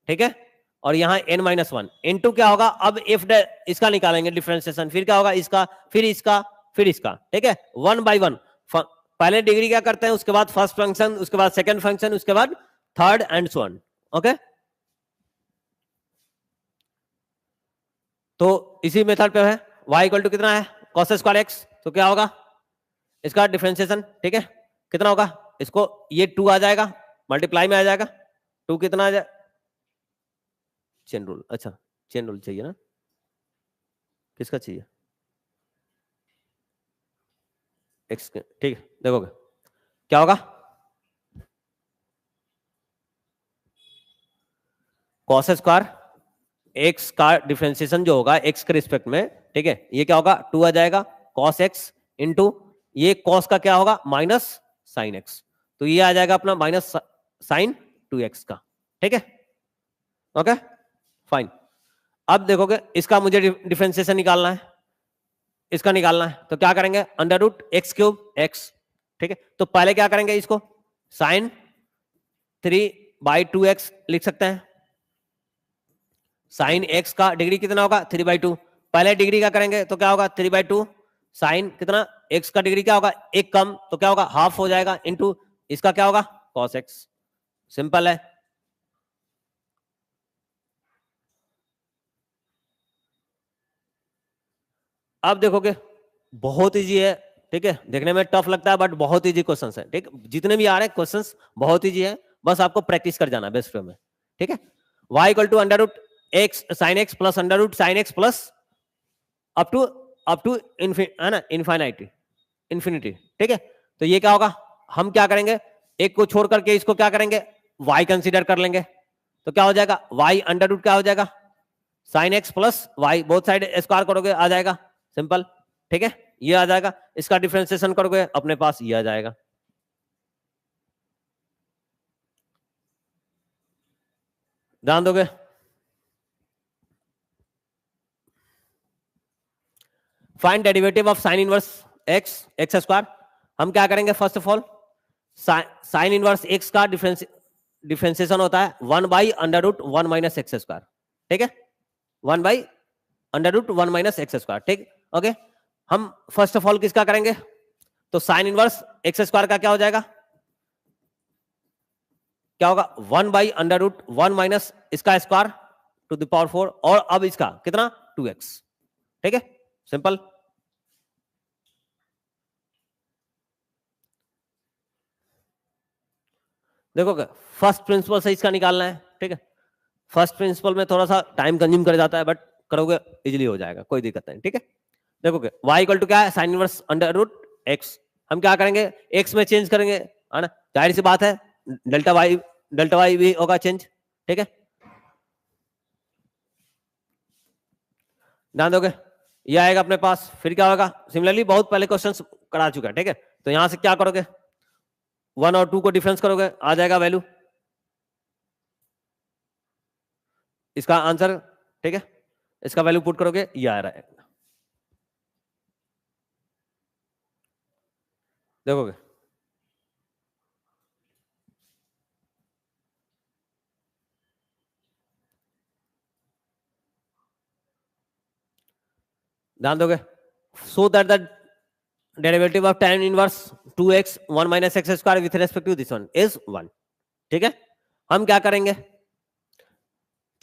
ठीक है। और यहां n माइनस वन इंटू क्या होगा, अब एफ इसका निकालेंगे डिफरेंशिएशन, फिर क्या होगा, इसका, फिर इसका, फिर इसका, ठीक है। 1 बाई 1, पहले डिग्री क्या करते हैं, उसके बाद फर्स्ट फंक्शन, उसके बाद सेकंड फंक्शन, उसके बाद third and so on, okay. तो इसी मेथड पे है, y इक्वल टू कितना है, cos स्क्वायर x, तो क्या होगा, इसका डिफरेंशिएशन, ठीक है, कितना होगा, इसको ये 2 आ जाएगा, मल्टीप्लाई में आ जाएगा, 2 कितना आ जाएगा, चेन रूल, अच्छा चेन रूल चाहिए ना, किसका चाहिए, एक्स, ठीक है, देखोगे क्या होगा, कॉस स्क्वायर एक्स का डिफरेंशिएशन जो होगा एक्स के रिस्पेक्ट में, ठीक है, ये क्या होगा 2 आ जाएगा कॉस एक्स इंटू ये कॉस का क्या होगा माइनस साइन एक्स, तो ये आ जाएगा अपना माइनस साइन 2x का, ठीक है, ओके फाइन। अब देखोगे इसका मुझे डिफरेंशिएशन निकालना है, इसका निकालना है, तो क्या करेंगे under root x cube x, ठीक है, तो पहले क्या करेंगे इसको साइन 3/2x लिख सकते हैं, साइन एक्स का डिग्री कितना होगा 3/2, पहले डिग्री का करेंगे तो क्या होगा 3/2 साइन कितना एक्स का डिग्री क्या होगा एक कम, तो क्या होगा हाफ हो जाएगा इंटू इसका क्या होगा कॉस एक्स, सिंपल है। अब देखोगे बहुत इजी है, ठीक है, देखने में टफ लगता है बट बहुत इजी क्वेश्चन है, ठीक, जितने भी आ रहे हैं क्वेश्चन बहुत इजी है, बस आपको प्रैक्टिस कर जाना बेस्ट वे में, ठीक है। y equal to under root x sine x plus under root sine x plus up to है ना इनफाइनाइटी इंफिनिटी, ठीक है, तो ये क्या होगा हम क्या करेंगे एक को छोड़ करके इसको क्या करेंगे y कंसीडर कर लेंगे, तो क्या हो जाएगा y अंडर रूट क्या हो जाएगा sine x plus y, both side square करोगे आ जाएगा सिंपल, ठीक है, ये आ जाएगा, इसका डिफरेंशिएशन करोगे अपने पास ये आ जाएगा, ध्यान दोगे। Find derivative of sine inverse x x square, हम क्या करेंगे first of all sign inverse x का डिफरेंशिएशन होता है 1/√1 माइनस एक्स स्क्वायर, ठीक है, 1/√1 माइनस एक्स स्क्वायर, ठीक, ओके। हम फर्स्ट ऑफ ऑल किसका करेंगे तो साइन इनवर्स एक्स स्क्वायर का क्या हो जाएगा क्या होगा 1/√1 माइनस इसका स्क्वायर टू द पावर 4 और अब इसका कितना 2x, ठीक है, सिंपल। देखोगे फर्स्ट प्रिंसिपल से इसका निकालना है, ठीक है, फर्स्ट प्रिंसिपल में थोड़ा सा टाइम कंज्यूम कर जाता है बट करोगे इजीली हो जाएगा, कोई दिक्कत नहीं, ठीक है। देखोगे y इक्वल टू क्या है sine inverse under root x, हम क्या करेंगे x में चेंज करेंगे, है ना, जाहिर सी बात है डेल्टा y भी होगा चेंज, ठीक है, ध्यान दोगे ये आएगा अपने पास, फिर क्या होगा सिमिलरली बहुत पहले क्वेश्चन करा चुका है, ठीक है, तो यहां से क्या करोगे 1 और 2 को डिफरेंस करोगे आ जाएगा वैल्यू इसका आंसर, ठीक है, इसका वैल्यू पुट करोगे ये आ रहा है, देखोगे ध्यान दोगे so that the derivative of tan inverse 2x 1 minus x square with respect to this one is 1, ठीक है, हम क्या करेंगे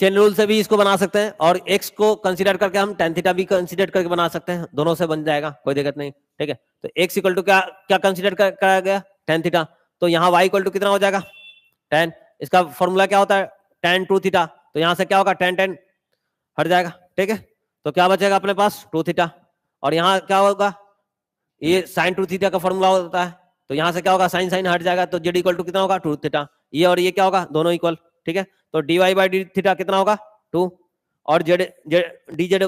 चेन रूल से भी इसको बना सकते हैं और x को कंसीडर करके हम tan थीटा भी कंसीडर करके बना सकते हैं, दोनों से बन जाएगा कोई दिक्कत नहीं, ठीक है, तो x इक्वल टू क्या क्या कंसीडर करा गया tan थीटा, तो यहाँ y इक्वल टू कितना हो जाएगा tan, इसका फॉर्मूला क्या होता है tan 2 थीटा, तो यहाँ से क्या होगा tan tan हट जाएगा, ठीक है, तो क्या बचेगा अपने पास 2 थीटा और यहाँ क्या होगा ये साइन 2 थीटा का फॉर्मूला होता है, तो यहाँ से क्या होगा साइन साइन हट जाएगा, तो जेड इक्वल टू कितना होगा 2 थीटा, ये और ये क्या होगा दोनों इक्वल, ठीक है, तो dy बाई डी थीटा कितना होगा 2 और z d z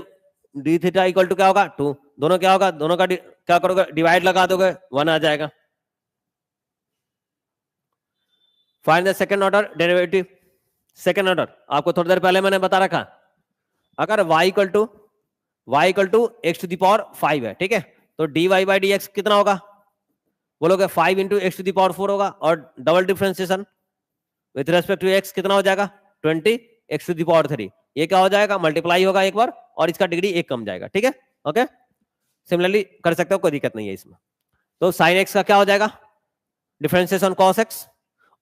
d theta equal to क्या होगा 2, दोनों क्या होगा दोनों का क्या करोगे डिवाइड लगा दोगे 1 आ जाएगा। Find the second order derivative, second order आपको थोड़ी देर पहले मैंने बता रखा, अगर y equal to x to the power 5 है, ठीक है, तो dy बाई डी एक्स कितना होगा बोलोगे 5 into x to the power 4 होगा और double differentiation with respect to x कितना हो जाएगा 20 एक्स टू द पावर 3, ये क्या हो जाएगा मल्टीप्लाई होगा एक बार और इसका डिग्री एक कम जाएगा, ठीक है, ओके, सिमिलरली कर सकते हो कोई दिक्कत नहीं है इसमें। तो साइन x का क्या हो जाएगा डिफरेंशिएशन cos x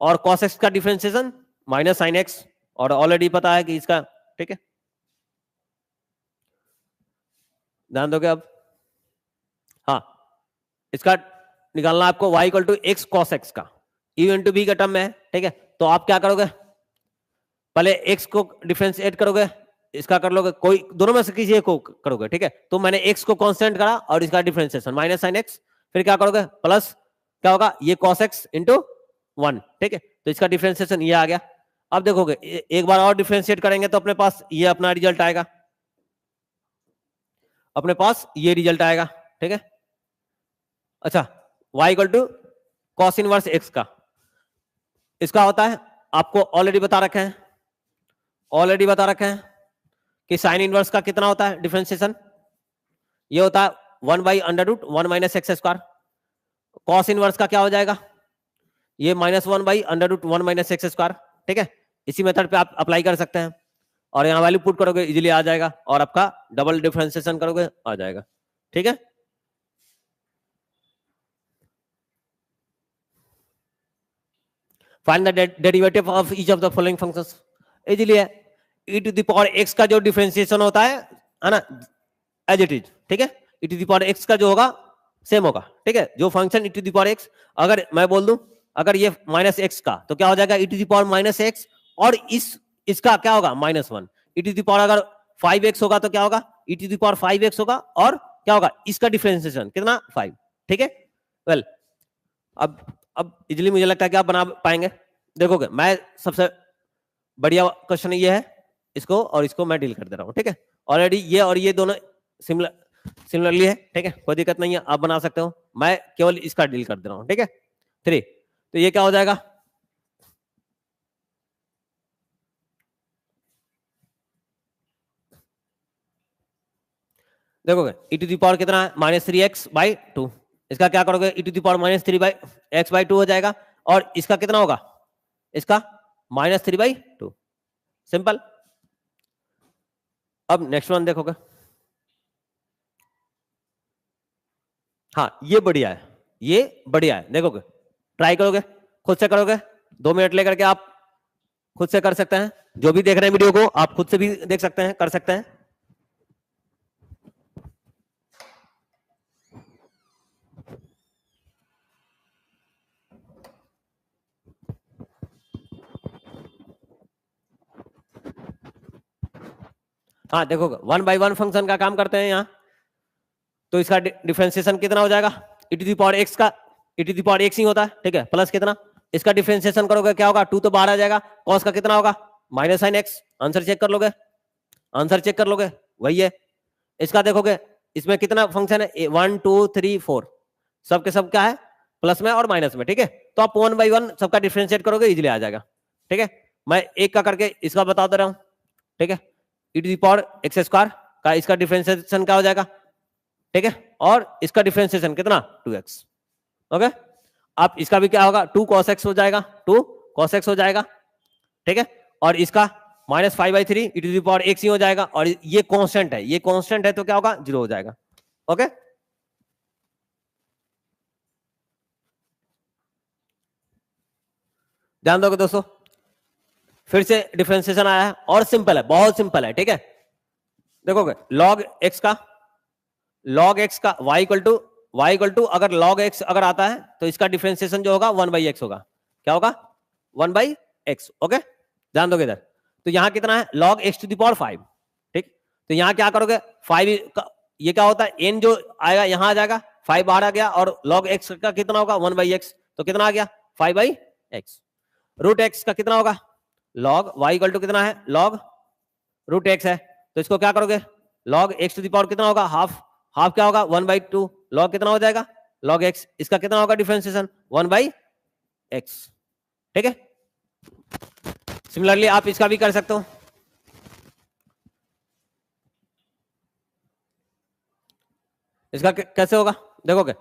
और cos x का डिफरेंशिएशन माइनस साइन x और ऑलरेडी पता है कि इसका, ठीक है, ध्यान दोगे अब, हाँ इसका निकालना आपको y equal to x cos x का u इंटू बी का टर्म में है, ठीक है, तो आप क्या करोगे पहले x को डिफरेंशिएट करोगे, इसका कर लोगे कोई दोनों में से किसी एक को करोगे, ठीक है, तो मैंने x को कांस्टेंट करा और इसका डिफरेंशिएशन माइनस साइन x, फिर क्या करोगे प्लस क्या होगा ये cos x इंटू 1, ठीक है। तो इसका डिफरेंशिएशन ये आ गया। अब देखोगे एक बार और डिफरेंशिएट करेंगे तो अपने पास ये अपना रिजल्ट आएगा, अपने पास ये रिजल्ट आएगा, ठीक है। अच्छा y equal to cos inverse x का, इसका होता है आपको ऑलरेडी बता रखे हैं, ऑलरेडी बता रखे हैं कि साइन इनवर्स का कितना होता है डिफरेंशिएशन, ये होता है 1 by under root 1 minus x square. Cos inverse का क्या हो जाएगा, ये -1 by under root 1 minus x square, ठीक है। इसी मेथड पे आप अप्लाई कर सकते हैं और यहाँ वैल्यू पुट करोगे इजीली आ जाएगा और आपका डबल डिफरेंशिएशन करोगे आ जाएगा, ठीक है। Find the derivative of each of the following functions, easily है। e to the power x का जो डिफरेंशिएशन होता है ना, एज इट इज, ठीक है। e to the power x का जो होगा सेम होगा, ठीक है। जो function e to the power x, अगर मैं बोल दूं अगर ये माइनस एक्स का तो क्या हो जाएगा e to the power minus x, और इसका क्या होगा -1। e टू द पावर अगर 5x होगा तो क्या होगा e to the power 5x होगा, और क्या होगा इसका डिफरेंशिएशन कितना 5, ठीक है। वेल अब इजीली मुझे लगता है कि आप बना पाएंगे। देखोगे मैं सबसे बढ़िया क्वेश्चन ये है, इसको और इसको मैं डील कर दे रहा हूं, ठीक है। ऑलरेडी ये और ये दोनों सिमिलरली है, ठीक है, कोई दिक्कत नहीं है, आप बना सकते हो। मैं केवल इसका डील कर दे रहा हूं, ठीक है। 3 तो ये क्या हो जाएगा, देखोगे e टू द पावर कितना है -3x/2, इसका क्या करोगे e to the power -3x/2 हो जाएगा, और इसका कितना होगा, इसका -3/2, सिंपल। अब नेक्स्ट वन देखोगे, हाँ ये बढ़िया है, ये बढ़िया है, देखोगे ट्राई करोगे, खुद से करोगे, 2 मिनट लेकर के आप खुद से कर सकते हैं। जो भी देख रहे हैं वीडियो को आप खुद से भी देख सकते हैं, कर सकते हैं। हाँ देखोगे 1 बाई 1 फंक्शन का काम करते हैं यहाँ, तो इसका डिफरेंशिएशन कितना हो जाएगा, e to the power x का e to the power x ही होता है, ठीक है, प्लस कितना, इसका डिफरेंशिएशन करोगे क्या होगा 2 तो बाहर आ जाएगा, cos का कितना होगा -sin x, आंसर चेक कर लोगे, आंसर चेक कर लोगे, वही है। इसका देखोगे इसमें कितना फंक्शन है 1 2 3 4, सबके सब क्या है प्लस में और माइनस में, ठीक है। तो आप 1 बाई 1 सबका डिफरेंशिएट करोगे इजीली आ जाएगा, ठीक है। मैं एक का करके इसका बता दे रहा हूं, ठीक है। e to the power x square का इसका डिफरेंशिएशन क्या हो जाएगा, ठीक है, और इसका डिफरेंशिएशन कितना 2x, ओके। आप इसका भी क्या होगा 2 cos x हो जाएगा, 2 cos x हो जाएगा, ठीक है, और इसका -5/3 e to the power x ही हो जाएगा, और ये कांस्टेंट है, ये कांस्टेंट है तो क्या होगा 0 हो जाएगा, ओके। ध्यान दोगे दोस्तों, फिर से डिफरेंशिएशन आया है और सिंपल है, बहुत सिंपल है, ठीक है। देखोगे log x का y इक्वल टू अगर log x अगर आता है तो इसका डिफरेंशिएशन जो होगा 1/x होगा, क्या होगा 1/x, ओके। ध्यान दोगे इधर, तो यहां कितना है log x to the power 5, ठीक। तो यहां क्या करोगे 5 ये क्या होता है n जो आएगा यहां आ जाएगा, 5 बाहर आ गया, और log x का कितना होगा 1/x, तो कितना आ गया 5/x। रूट x का कितना होगा log y इक्वल टू कितना है log रूट x है, तो इसको क्या करोगे log x to the power कितना होगा हाफ क्या होगा 1/2, log कितना हो जाएगा log x, इसका कितना होगा डिफरेंशिएशन 1/x, ठीक है। सिमिलरली आप इसका भी कर सकते हो, इसका कैसे होगा देखोगे,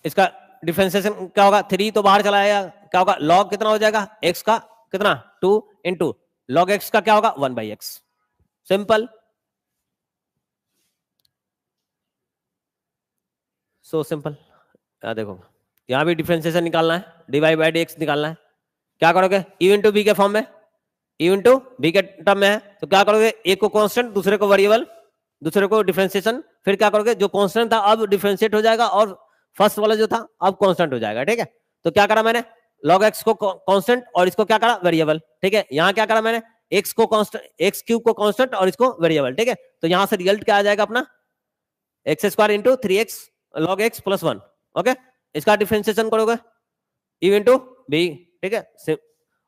इसका डिफरेंशिएशन क्या होगा 3 तो बाहर चला जाएगा, क्या होगा log कितना हो जाएगा x का कितना 2 इंटू log x का क्या होगा 1/x, सिंपल। सो सिंपल, देखो यहां भी डिफरेंशिएशन निकालना है, dy/dx निकालना है, क्या करोगे u इंटू बी के फॉर्म में, u इंटू बी के टर्म में है, तो क्या करोगे एक को कांस्टेंट दूसरे को वेरिएबल, दूसरे को डिफरेंशिएशन, फिर क्या करोगे जो कांस्टेंट था अब डिफरेंशिएट हो जाएगा, और फर्स्ट वाला जो था अब कांस्टेंट हो जाएगा, ठीक है। तो क्या करा मैंने log x को कांस्टेंट और इसको क्या करा वेरिएबल, ठीक है। यहां क्या करा मैंने x को कांस्टेंट, x क्यूब को कांस्टेंट और इसको वेरिएबल, ठीक है। तो यहां से रिजल्ट क्या आ जाएगा अपना x² into 3x log x plus 1, okay. इसका डिफरेंशिएशन करोगे u इंटू बी, ठीक है।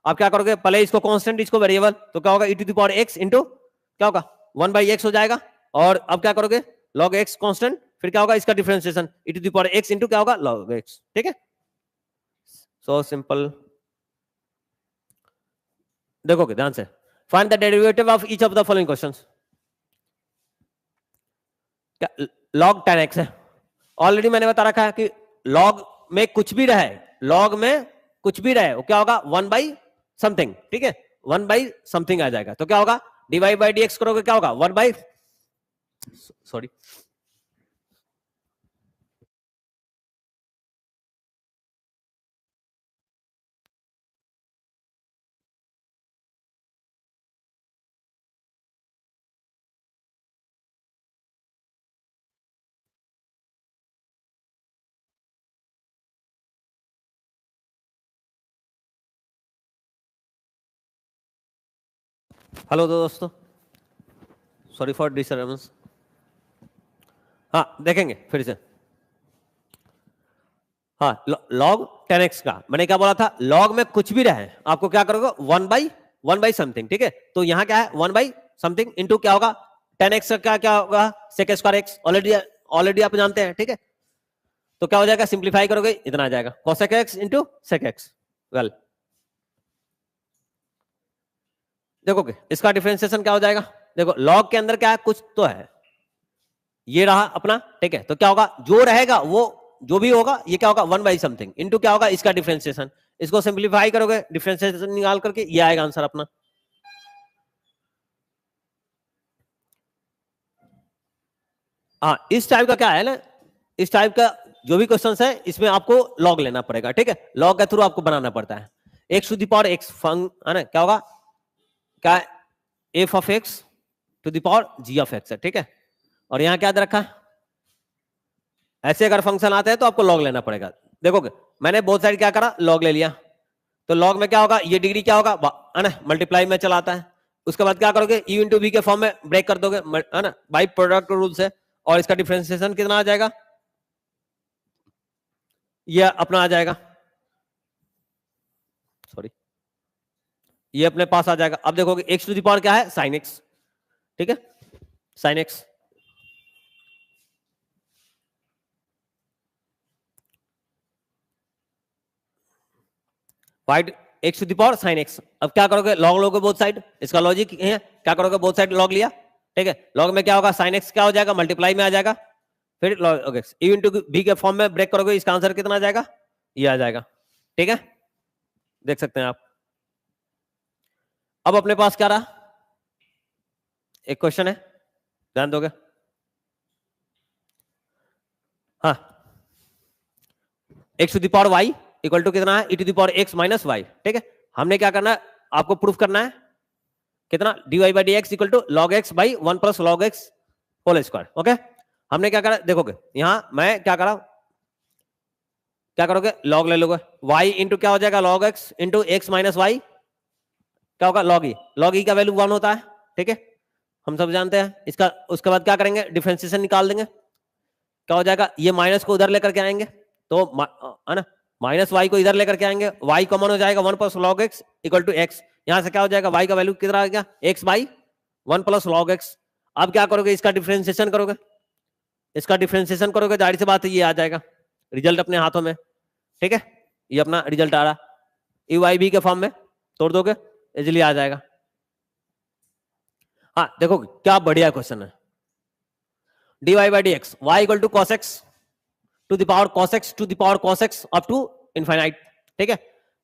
आप क्या करोगे, पहले इसको कांस्टेंट इसको वेरिएबल, तो क्या होगा e to the power x into क्या होगा 1/x हो जाएगा, और अब क्या करोगे log x कांस्टेंट, फिर क्या होगा इसका differentiation e to the power x into क्या होगा log x, ठीक है। So simple. देखोगे ध्यान से, find the derivative of each of the following questions. log 10x है, ऑलरेडी मैंने बता रखा है कि log में कुछ भी रहे, log में कुछ भी रहे वो क्या होगा 1/समथिंग, ठीक है, 1/समथिंग आ जाएगा। तो क्या होगा dy/dx करोगे क्या होगा 1/, सॉरी हेलो दोस्तों, सॉरी फॉर डिस्टर्बेंस। हाँ देखेंगे फिर से। हाँ log 10x का मैंने क्या बोला था, log में कुछ भी रहे आपको क्या करोगे 1/समथिंग, ठीक है। तो यहाँ क्या है 1/समथिंग इंटू क्या होगा 10x का क्या होगा sec स्क्वायर x, ऑलरेडी आप जानते हैं, ठीक है। तो क्या हो जाएगा, सिंप्लीफाई करोगे इतना आ जाएगा cosec x into sec x। Well देखोगे इसका डिफरेंशिएशन क्या हो जाएगा, देखो log के अंदर क्या है कुछ तो है, ये रहा अपना, ठीक है। तो क्या होगा जो रहेगा वो जो भी होगा ये क्या होगा 1/समथिंग इंटू क्या होगा इसका डिफरेंशिएशन, इसको सिंप्लीफाई करोगे डिफरेंशिएशन निकाल करके ये आएगा आंसर अपना। हाँ इस टाइप का क्या है ना, इस टाइप का जो भी क्वेश्चंस है इसमें आपको log लेना पड़ेगा, ठीक है। log के थ्रू आपको बनाना पड़ता है। x to the power x है ना, क्या होगा क्या f of x to the power g of x है, ठीक है। और यहां क्या दे रखा है, ऐसे अगर फंक्शन आते हैं तो आपको log लेना पड़ेगा। देखोगे मैंने बोथ साइड क्या करा log ले लिया, तो log में क्या होगा ये डिग्री क्या होगा है ना मल्टीप्लाई में चलाता है। उसके बाद क्या करोगे u इंटू v के फॉर्म में ब्रेक कर दोगे है ना बाई प्रोडक्ट रूल से, और इसका डिफरेंशिएशन कितना आ जाएगा ये अपना आ जाएगा, सॉरी ये अपने पास आ जाएगा। अब देखोगे x टू द पावर क्या है sin x, ठीक है, sin x। Wide x to the power sin x। अब क्या करोगे log लोगे बोथ साइड, इसका लॉजिक है क्या करोगे बोथ साइड log लिया, ठीक है। log में क्या होगा sin x क्या हो जाएगा मल्टीप्लाई में आ जाएगा, फिर log x u into v के फॉर्म में ब्रेक करोगे, इसका आंसर कितना आ जाएगा ये आ जाएगा, ठीक है। देख सकते हैं आप। अब अपने पास क्या रहा, एक क्वेश्चन है ध्यान दोगे। हाँ x to the power y equal to कितना है e to the power x minus y, ठीक है। हमने क्या करना है आपको प्रूफ करना है कितना dy/dx equal to log x by 1 plus log x whole square, okay. हमने क्या करा देखोगे यहां मैं क्या करा, क्या करोगे log ले लोगे y इंटू क्या हो जाएगा log x into x minus y क्या होगा log e का वैल्यू 1 होता है, ठीक है, हम सब जानते हैं इसका। उसके बाद क्या करेंगे डिफरेंशिएशन निकाल देंगे, क्या हो जाएगा ये माइनस को उधर लेकर के आएंगे, तो है ना माइनस वाई को इधर लेकर के आएंगे, y कॉमन हो जाएगा 1 plus log x equal to x। यहां से क्या हो जाएगा y का वैल्यू कितना आ गया x by 1 plus log x। अब क्या करोगे इसका डिफरेंशिएशन करोगे, इसका डिफरेंशिएशन करोगे जाहिर सी बात है ये आ जाएगा रिजल्ट अपने हाथों में, ठीक है। ये अपना रिजल्ट आ रहा यू वाई बी के फॉर्म में तोड़ दोगे इजिली आ जाएगा। हाँ देखो क्या बढ़िया क्वेश्चन है, dy/dx y equal to cos x to the power cos x to the power cos x up to infinite, ठीक है।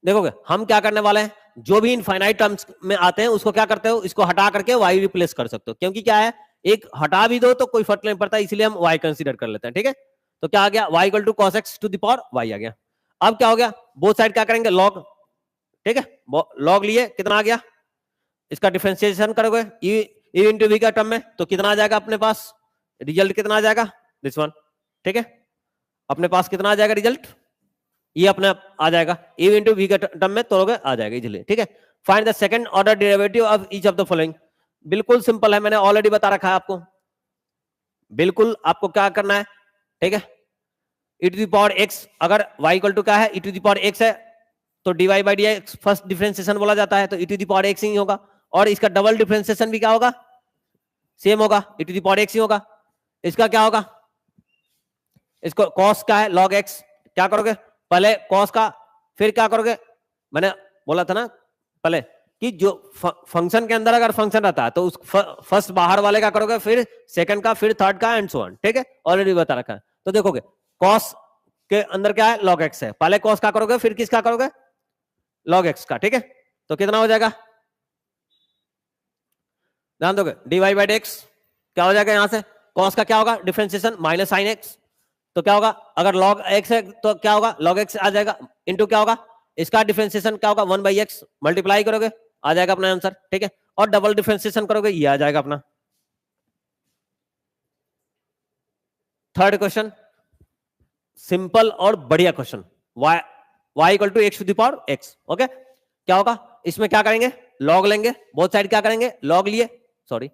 देखोगे हम क्या करने वाले हैं, जो भी इनफाइनाइट टर्म्स में आते हैं उसको क्या करते हो इसको हटा करके y रिप्लेस कर सकते हो, क्योंकि क्या है एक हटा भी दो तो कोई फर्क नहीं पड़ता, इसलिए हम y कंसीडर कर लेते हैं, ठीक है। तो क्या आ गया y equal to cos x to the power y आ गया। अब क्या हो गया बोथ साइड क्या करेंगे log, ठीक है, log लिए कितना आ गया, इसका डिफरेंशिएशन करोगे e इंटू v का टर्म में तो कितना आ जाएगा अपने पास रिजल्ट कितना आ जाएगा दिस वन, ठीक है। अपने पास कितना आ जाएगा रिजल्ट ये अपने आ जाएगा e इंटू v के टर्म में तोड़ोगे आ जाएगा इजीली, ठीक है। Find the second order derivative of each of the following. बिल्कुल सिंपल है, मैंने ऑलरेडी बता रखा है आपको, बिल्कुल आपको क्या करना है, ठीक है। e to the power x, अगर y इक्वल टू क्या है, e to the power x है तो dy by dx first differentiation बोला जाता है, तो e to the power x ही होगा, और इसका डबल डिफरेंशिएशन भी क्या होगा, सेम होगा, e to the power x ही होगा। इसका क्या होगा, इसको cos का है log x, क्या करोगे पहले cos का, फिर क्या करोगे, मैंने बोला था ना पहले कि जो फंक्शन के अंदर अगर फंक्शन रहता है तो उस फर्स्ट बाहर वाले का करोगे, फिर सेकंड का, फिर थर्ड का, एंड सो ऑन, ठीक है, ऑलरेडी बता रखा है। तो देखोगे cos के अंदर क्या है, log x है, पहले cos का करोगे, फिर किसका करोगे, log x का, ठीक है। तो कितना हो जाएगा, ध्यान दोगे, dy बाई dx क्या हो जाएगा, यहां से cos का क्या होगा, डिफरेंशिएशन माइनस साइन x, तो क्या होगा, अगर log x है तो क्या होगा, log x आ जाएगा, इंटू क्या होगा, इसका डिफरेंशिएशन क्या होगा, 1 बाई x, मल्टीप्लाई करोगे आ जाएगा अपना आंसर, ठीक है। और डबल डिफरेंशिएशन करोगे ये आ जाएगा अपना। थर्ड क्वेश्चन, सिंपल और बढ़िया question, y equal to x to the power x, okay. क्या होगा, इसमें क्या करेंगे, log लेंगे, बोथ साइड क्या करेंगे, log लिए, सॉरी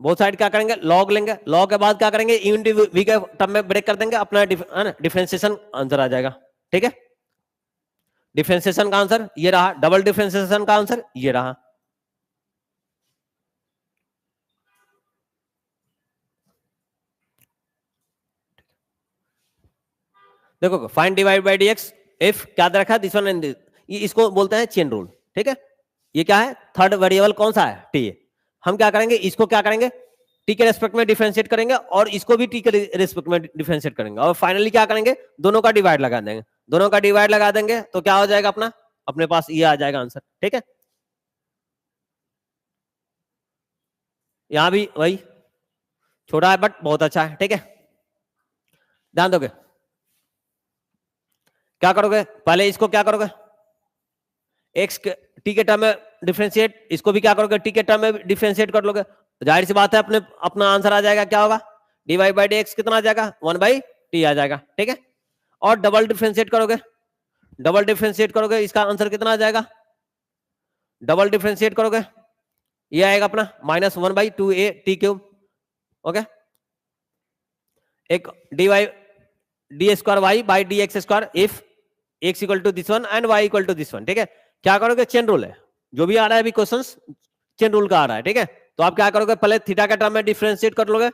बोथ साइड क्या करेंगे, log लेंगे, log के बाद क्या करेंगे, यूनिटी v के टर्म में ब्रेक कर देंगे, अपना डिफरेंशिएशन आंसर आ जाएगा, ठीक है। डिफरेंशिएशन का आंसर ये रहा, डबल डिफरेंशिएशन का आंसर ये रहा। देखो find divide by dx if क्या दे रखा है, दिस वन एंड दिस, ये इसको बोलते हैं चेन रूल, ठीक है। ये क्या है, थर्ड वेरिएबल कौन सा है, t। हम क्या करेंगे, इसको क्या करेंगे, t के रेस्पेक्ट में डिफरेंशिएट करेंगे, और इसको भी t के रेस्पेक्ट में डिफरेंशिएट करेंगे, और फाइनली क्या करेंगे, दोनों का डिवाइड लगा देंगे, दोनों का डिवाइड लगा देंगे तो क्या हो जाएगा अपना, अपने पास ये आ जाएगा आंसर, ठीक है। यहां भी वही छोटा है बट बहुत अच्छा है, ठीक है। ध्यान दोगे, क्या करोगे, पहले इसको क्या करोगे, x t के टर्म में डिफरेंशिएट, इसको भी क्या करोगे, t के टर्म में डिफरेंशिएट कर लोगे, जाहिर सी बात है अपना आंसर आ जाएगा, क्या होगा, dy बाई dx कितना आ जाएगा, 1 बाई t आ जाएगा, ठीक है। और डबल डिफरेंशिएट करोगे, डबल डिफरेंशिएट करोगे, इसका आंसर कितना आ जाएगा, डबल डिफरेंशिएट करोगे ये आएगा अपना minus 1 by 2a t cube, okay. एक dy d square y by dx square if x equal to this one and y equal to this one, ठीक है। क्या करोगे, चेन रूल है, जो भी आ रहा है अभी क्वेश्चंस चेन रूल का आ रहा है, ठीक है। तो आप क्या करोगे, पहले थीटा के टर्म में डिफरेंशिएट कर लोगे,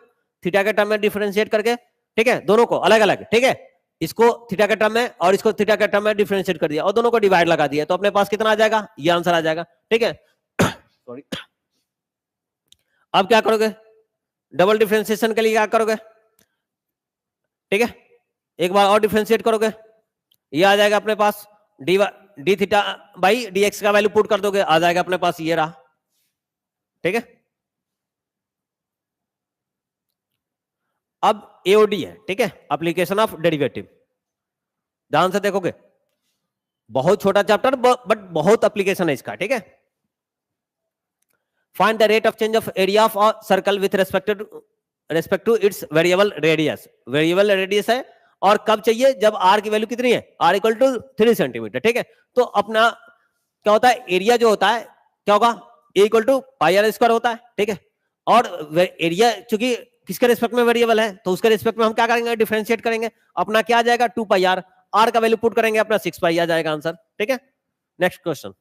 थीटा के टर्म में डिफरेंशिएट करके, ठीक है, दोनों को अलग अलग, ठीक है, इसको थीटा के टर्म में और इसको थीटा के टर्म में डिफरेंशिएट कर दिया, और दोनों को डिवाइड लगा दिया, तो अपने पास कितना आ जाएगा, ये आंसर आ जाएगा, ठीक है। सॉरी, अब क्या करोगे, डबल डिफरेंशिएशन के लिए क्या करोगे, ठीक है, एक बार और डिफरेंशिएट करोगे, ये आ जाएगा अपने पास d theta by d x का वैल्यू पुट कर दोगे, आ जाएगा अपने पास ये रहा, ठीक है। अब एओडी है, ठीक है, एप्लीकेशन ऑफ डेरिवेटिव, ध्यान से देखोगे, बहुत छोटा चैप्टर बट बहुत एप्लीकेशन है इसका, ठीक है। Find the rate of change of area of a circle with respect to its variable radius, variable radius है, और कब चाहिए, जब r की वैल्यू कितनी है, r इक्वल टू 3 सेंटीमीटर, ठीक है। तो अपना क्या होता है, एरिया जो होता है क्या होगा, a equal to pi r square होता है, ठीक है। और एरिया चूंकि किसके रिस्पेक्ट में वेरिएबल है, तो उसके रिस्पेक्ट में हम क्या करेंगे, डिफरेंशिएट करेंगे, अपना क्या आ जाएगा 2 पाई आर, r का वैल्यू पुट करेंगे, अपना 6 पाई आ जाएगा आंसर, ठीक है। नेक्स्ट क्वेश्चन,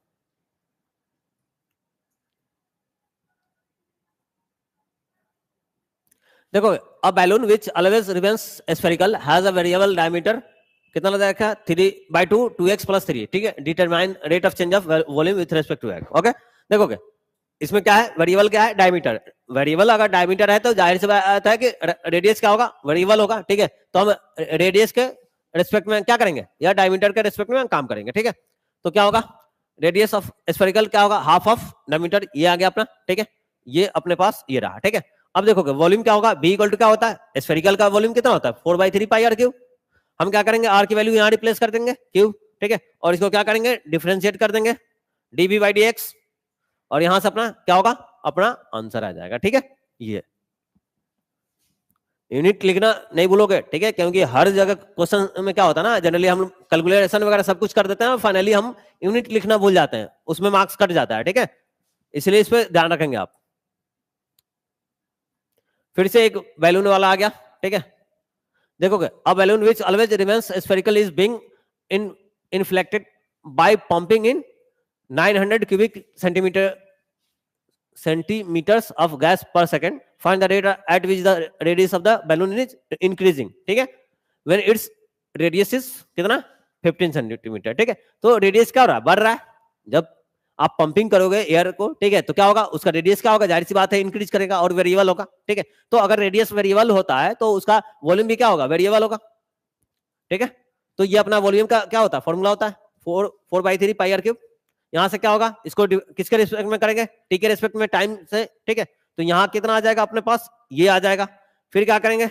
देखो, a balloon which always remains spherical has a variable diameter, कितना लगा रखा है, 3/2 2x + 3, ठीक है। Determine rate of change of volume with respect to x, okay. देखोगे इसमें क्या है, वेरिएबल क्या है, डायमीटर, वेरिएबल अगर डायमीटर है तो जाहिर सी बात है कि रेडियस क्या होगा, वेरिएबल होगा, ठीक है। तो हम रेडियस के रिस्पेक्ट में क्या करेंगे, या डायमीटर के रिस्पेक्ट में हम काम करेंगे, ठीक है। तो क्या होगा, रेडियस ऑफ स्फेरिकल क्या होगा, हाफ ऑफ डायमीटर, ये आ गया अपना, ठीक है, ये अपने पास ये रहा, ठीक है। अब देखोगे वॉल्यूम क्या होगा, b इक्वल टू क्या होता है, स्फेरिकल का वॉल्यूम कितना होता है, 4/3 पाई आर क्यूब, हम क्या करेंगे, r की वैल्यू यहाँ रिप्लेस कर देंगे क्यूब, ठीक है, और इसको क्या करेंगे, डिफरेंशिएट कर देंगे dv बाई dx, और यहां से अपना क्या होगा, अपना आंसर आ जाएगा, ठीक है। ये यूनिट लिखना नहीं भूलोगे, ठीक है, क्योंकि हर जगह क्वेश्चन में क्या होता है ना, जनरली हम कैलकुलेशन वगैरह सब कुछ कर देते हैं, फाइनली हम यूनिट लिखना भूल जाते हैं, उसमें मार्क्स कट जाता है, ठीक है, इसलिए इस पर ध्यान रखेंगे आप। फिर से एक बैलून वाला आ गया, ठीक है। देखोगे, a balloon which always remains spherical is being inflated by pumping in 900 cubic centimeters of gas per second. Find the rate at which the radius of the balloon is increasing, ठीक है। When its radius is कितना 15 centimetre, ठीक है। तो radius क्या हो रहा है, बढ़ रहा है। जब आप पंपिंग करोगे एयर को, ठीक है, तो क्या होगा, उसका रेडियस क्या होगा, जाहिर सी बात है इंक्रीज करेगा और वेरिएबल होगा, ठीक है। तो अगर रेडियस वेरिएबल होता है तो उसका वॉल्यूम भी क्या होगा, वेरिएबल होगा, ठीक है। तो ये अपना वॉल्यूम का क्या होता है, फॉर्मूला होता है 4/3 पाई आर क्यूब। यहां से क्या होगा, इसको किसके रिस्पेक्ट में करेंगे, टी के रिस्पेक्ट में, टाइम से, ठीक है। तो यहां कितना आ जाएगा अपने पास, ये आ जाएगा। फिर क्या करेंगे,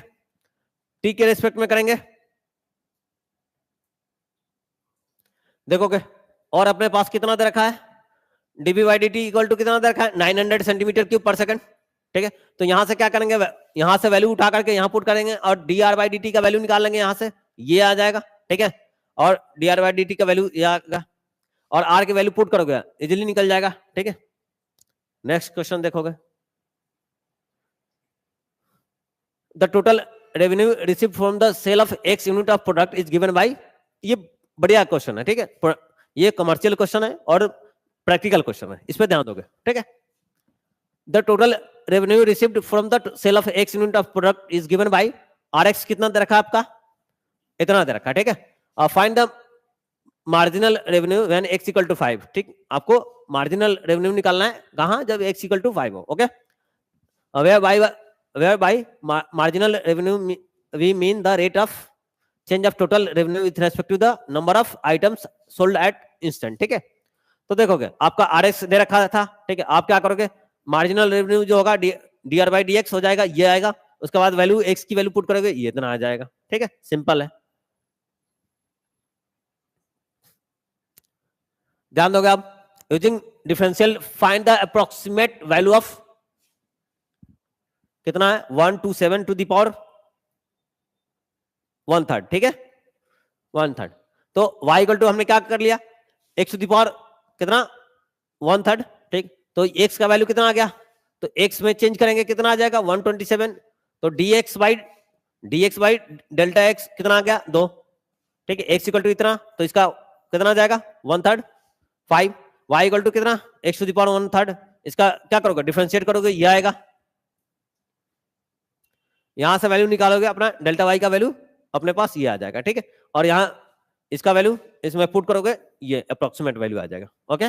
टी के रिस्पेक्ट में करेंगे, देखोगे, और अपने पास कितना दे रखा है, d b by d t equal to कितना दे रखा है, 900 सेंटीमीटर क्यूब पर सेकंड, ठीक है। तो यहां से क्या करेंगे, यहां से वैल्यू उठा करके यहां पुट करेंगे और D R by d T का वैल्यू निकाल लेंगे, यहां से ये आ जाएगा, ठीक है। और D R by d T का वैल्यू ये आएगा और आर की वैल्यू पुट करोगे, इजीली निकल जाएगा, ठीक है। नेक्स्ट क्वेश्चन देखोगे, the total revenue receive from the sale of x unit of product is given by, ये बढ़िया क्वेश्चन है, ठीक है। ये कमर्शियल क्वेश्चन है और प्रैक्टिकल क्वेश्चन है, इस पे ध्यान दोगे, ठीक है। The total revenue received from the sale of x unit of product is given by, r x कितना दे रखा है आपका, इतना दे रखा है, ठीक है। Find the marginal revenue when x equal to 5, ठीक, आपको मार्जिनल रेवेन्यू निकालना है कहां, जब x इक्वल टू 5 हो, okay. Where by marginal revenue we mean the rate of change of total revenue with respect to the number of items sold at instant, ठीक है। तो देखोगे आपका RX दे रखा था, ठीक है। आप क्या करोगे, मार्जिनल रेवेन्यू जो होगा dr बाई dx हो जाएगा, ये आएगा। उसके बाद वैल्यू x की वैल्यू पुट करोगे, ये इतना आ जाएगा, ठीक है, सिंपल है। ध्यान दोगे आप, using differential find the approximate value of कितना है, 127 टू द पावर 1/3, ठीक है, 1/3। तो y इक्वल टू हमने क्या कर लिया, x टू द पावर कितना 1/3, ठीक। तो x का वैल्यू कितना आ गया, तो x में चेंज करेंगे कितना आ जाएगा 127। तो dx बाई डेल्टा x कितना आ गया 2, ठीक है। x इक्वल टू इतना, तो इसका कितना आ जाएगा 1/3 5। y इक्वल टू कितना, x टू द पावर 1/3, इसका क्या करोगे, डिफरेंशिएट करोगे, ये आएगा। यहां से वैल्यू निकालोगे अपना डेल्टा y का वैल्यू अपने पास ये आ जाएगा, ठीक है। और यहां इसका वैल्यू इसमें पुट करोगे, ये अप्रोक्सीमेट वैल्यू आ जाएगा, ओके।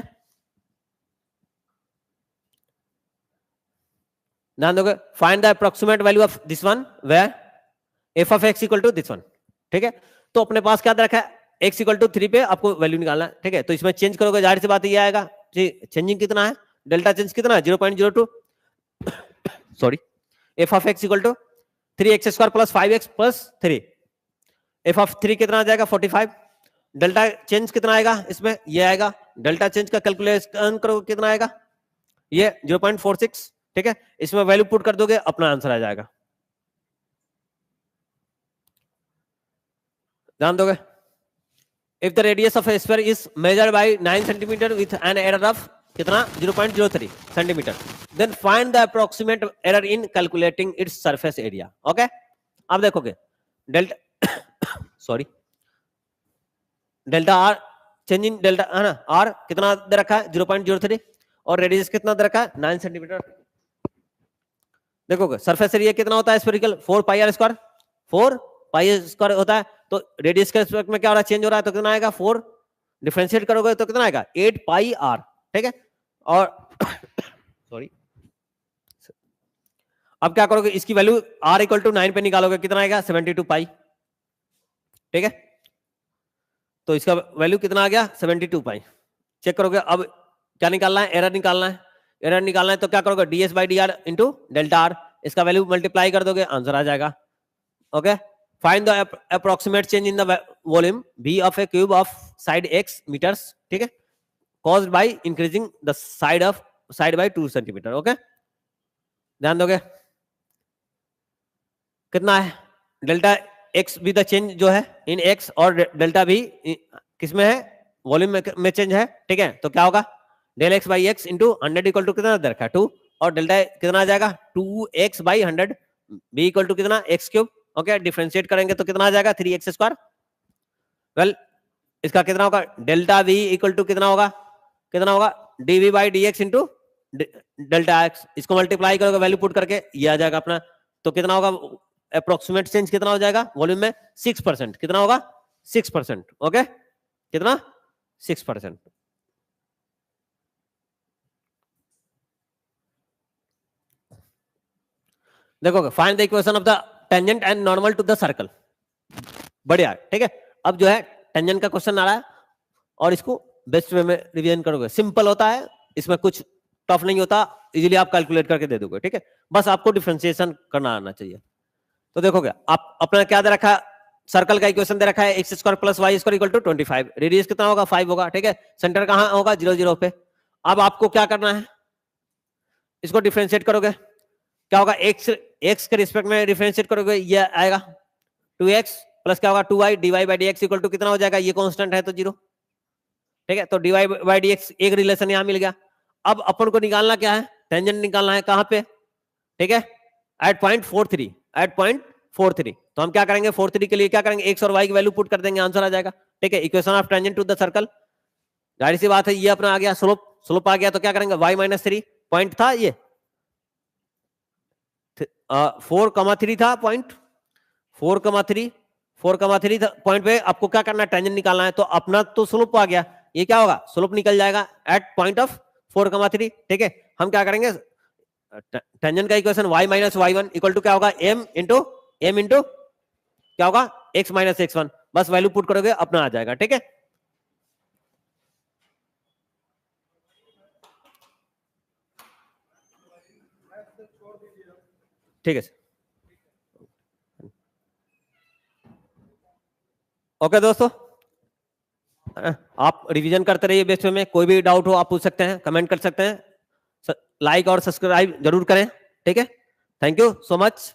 ध्यान दोगे, find the approximate value of this one where f of x equal to this one, ठीक है। तो अपने पास क्या रखा है, x इक्वल टू 3 पे आपको वैल्यू निकालना है, ठीक है। तो इसमें चेंज करोगे, जाहिर सी बात ये आएगा, चेंजिंग कितना है, डेल्टा चेंज कितना है 0.02 sorry, f of x equal to 3x square plus 5x plus 3, f of 3 कितना आ जाएगा 45। डेल्टा चेंज कितना आएगा इसमें, ये आएगा। डेल्टा चेंज का कैलकुलेशन करोगे कितना आएगा, ये 0.46, ठीक है। इसमें वैल्यू पुट कर दोगे, अपना आंसर आ जाएगा। ध्यान दोगे, if the radius of a sphere is measured by 9 centimeter with an error of कितना 0.03 centimeter, then find the approximate error in calculating its surface area, okay. अब देखोगे delta sorry delta r change in delta है ना, are कितना दे रखा है 0.03 और रेडियस कितना दे रखा है 9 सेंटीमीटर। देखोगे सरफेस एरिया कितना होता है spherical 4 pi r square, 4 pi square होता है। तो रेडियस के रिस्पेक्ट में क्या हो रहा है, चेंज हो रहा है, तो कितना आएगा 4, डिफरेंशिएट करोगे तो कितना आएगा 8 पाई आर, ठीक है। और सॉरी अब क्या करोगे, इसकी वैल्यू r इक्वल टू 9 पे निकालोगे, कितना आएगा 72 पाई, ठीक है। तो इसका वैल्यू कितना आ गया 72 पाई। चेक करोगे, अब क्या निकालना है, एरर निकालना है। एरर निकालना है तो क्या करोगे, ds by d r into delta r, इसका वैल्यू मल्टीप्लाई कर दोगे, आंसर आ जाएगा, okay. Find the approximate change in the volume v of a cube of side x meters, ठीक है, caused by increasing the side by 2 centimeter, okay. ध्यान दोगे कितना है, डेल्टा x भी द चेंज जो है इन x और डेल्टा भी किसमें है, वॉल्यूम में चेंज है, ठीक है। तो क्या होगा del x by x into 100 equal to कितना दे रखा है 2, और डेल्टा कितना आ जाएगा 2x by 100 b equal to कितना एक्स क्यूब। ओके, डिफरेंशिएट करेंगे तो कितना आ जाएगा 3x स्क्वायर। वेल इसका कितना होगा डेल्टा v इक्वल टू कितना होगा dv by dx into delta x। इसको मल्टीप्लाई करोगे वैल्यू पुट करके ये आ जाएगा अपना। तो कितना होगा अप्रोक्सीमेट चेंज कितना हो जाएगा वॉल्यूम में 6%। कितना होगा 6%। ओके, कितना 6%। देखोगे find the equation of the tangent and normal to the circle. बढ़िया, ठीक है। अब जो है टेंजेंट का क्वेश्चन आ रहा है और इसको बेस्ट वे में रिवीजन करोगे। सिंपल होता है, इसमें कुछ टफ नहीं होता, इजीली आप कैलकुलेट करके दे दोगे। ठीक है, बस आपको डिफरेंशिएशन करना आना चाहिए। तो देखोगे आप अपना क्या दे रखा है, सर्कल का इक्वेशन दे रखा है x square plus y square equal to 25। Radius कितना होगा 5 होगा। ठीक है, सेंटर कहां होगा 0 0 पे। अब आपको क्या करना है, इसको डिफरेंशिएट करोगे क्या होगा एक्स के रिस्पेक्ट में डिफरेंशिएट करोगे ये आएगा 2x प्लस क्या होगा 2y dy by dx equal to कितना हो जाएगा, ये कांस्टेंट है तो 0। ठीक है, तो dy बाई dx एक रिलेशन यहां मिल गया। अब अपन को निकालना क्या है, टेंजेंट निकालना है कहां पे। ठीक है, एट पॉइंट 43। तो हम क्या करेंगे 43 के लिए क्या करेंगे x और y की वैल्यू पुट कर देंगे, आंसर आ जाएगा। ठीक है, equation of tangent to the circle, जाहिर सी बात है ये अपना आ गया स्लोप आ गया। तो क्या करेंगे y माइनस 3 पॉइंट था ये 4,3 था पॉइंट 4,3 था पॉइंट पे आपको क्या करना है टेंजेंट निकालना है। तो अपना तो स्लोप आ गया, ये क्या होगा स्लोप निकल जाएगा एट पॉइंट ऑफ 4,3। ठीक है, हम क्या करेंगे टेंजेंट का equation y minus y1 equal to क्या होगा m इंटू क्या होगा x माइनस x1। बस वैल्यू पुट करोगे अपना आ जाएगा। ठीक है, ठीक है ओके दोस्तों, आप रिवीजन करते रहिए बेस्ट वे में। कोई भी डाउट हो आप पूछ सकते हैं, कमेंट कर सकते हैं, लाइक और सब्सक्राइब जरूर करें। ठीक है, थैंक यू सो मच।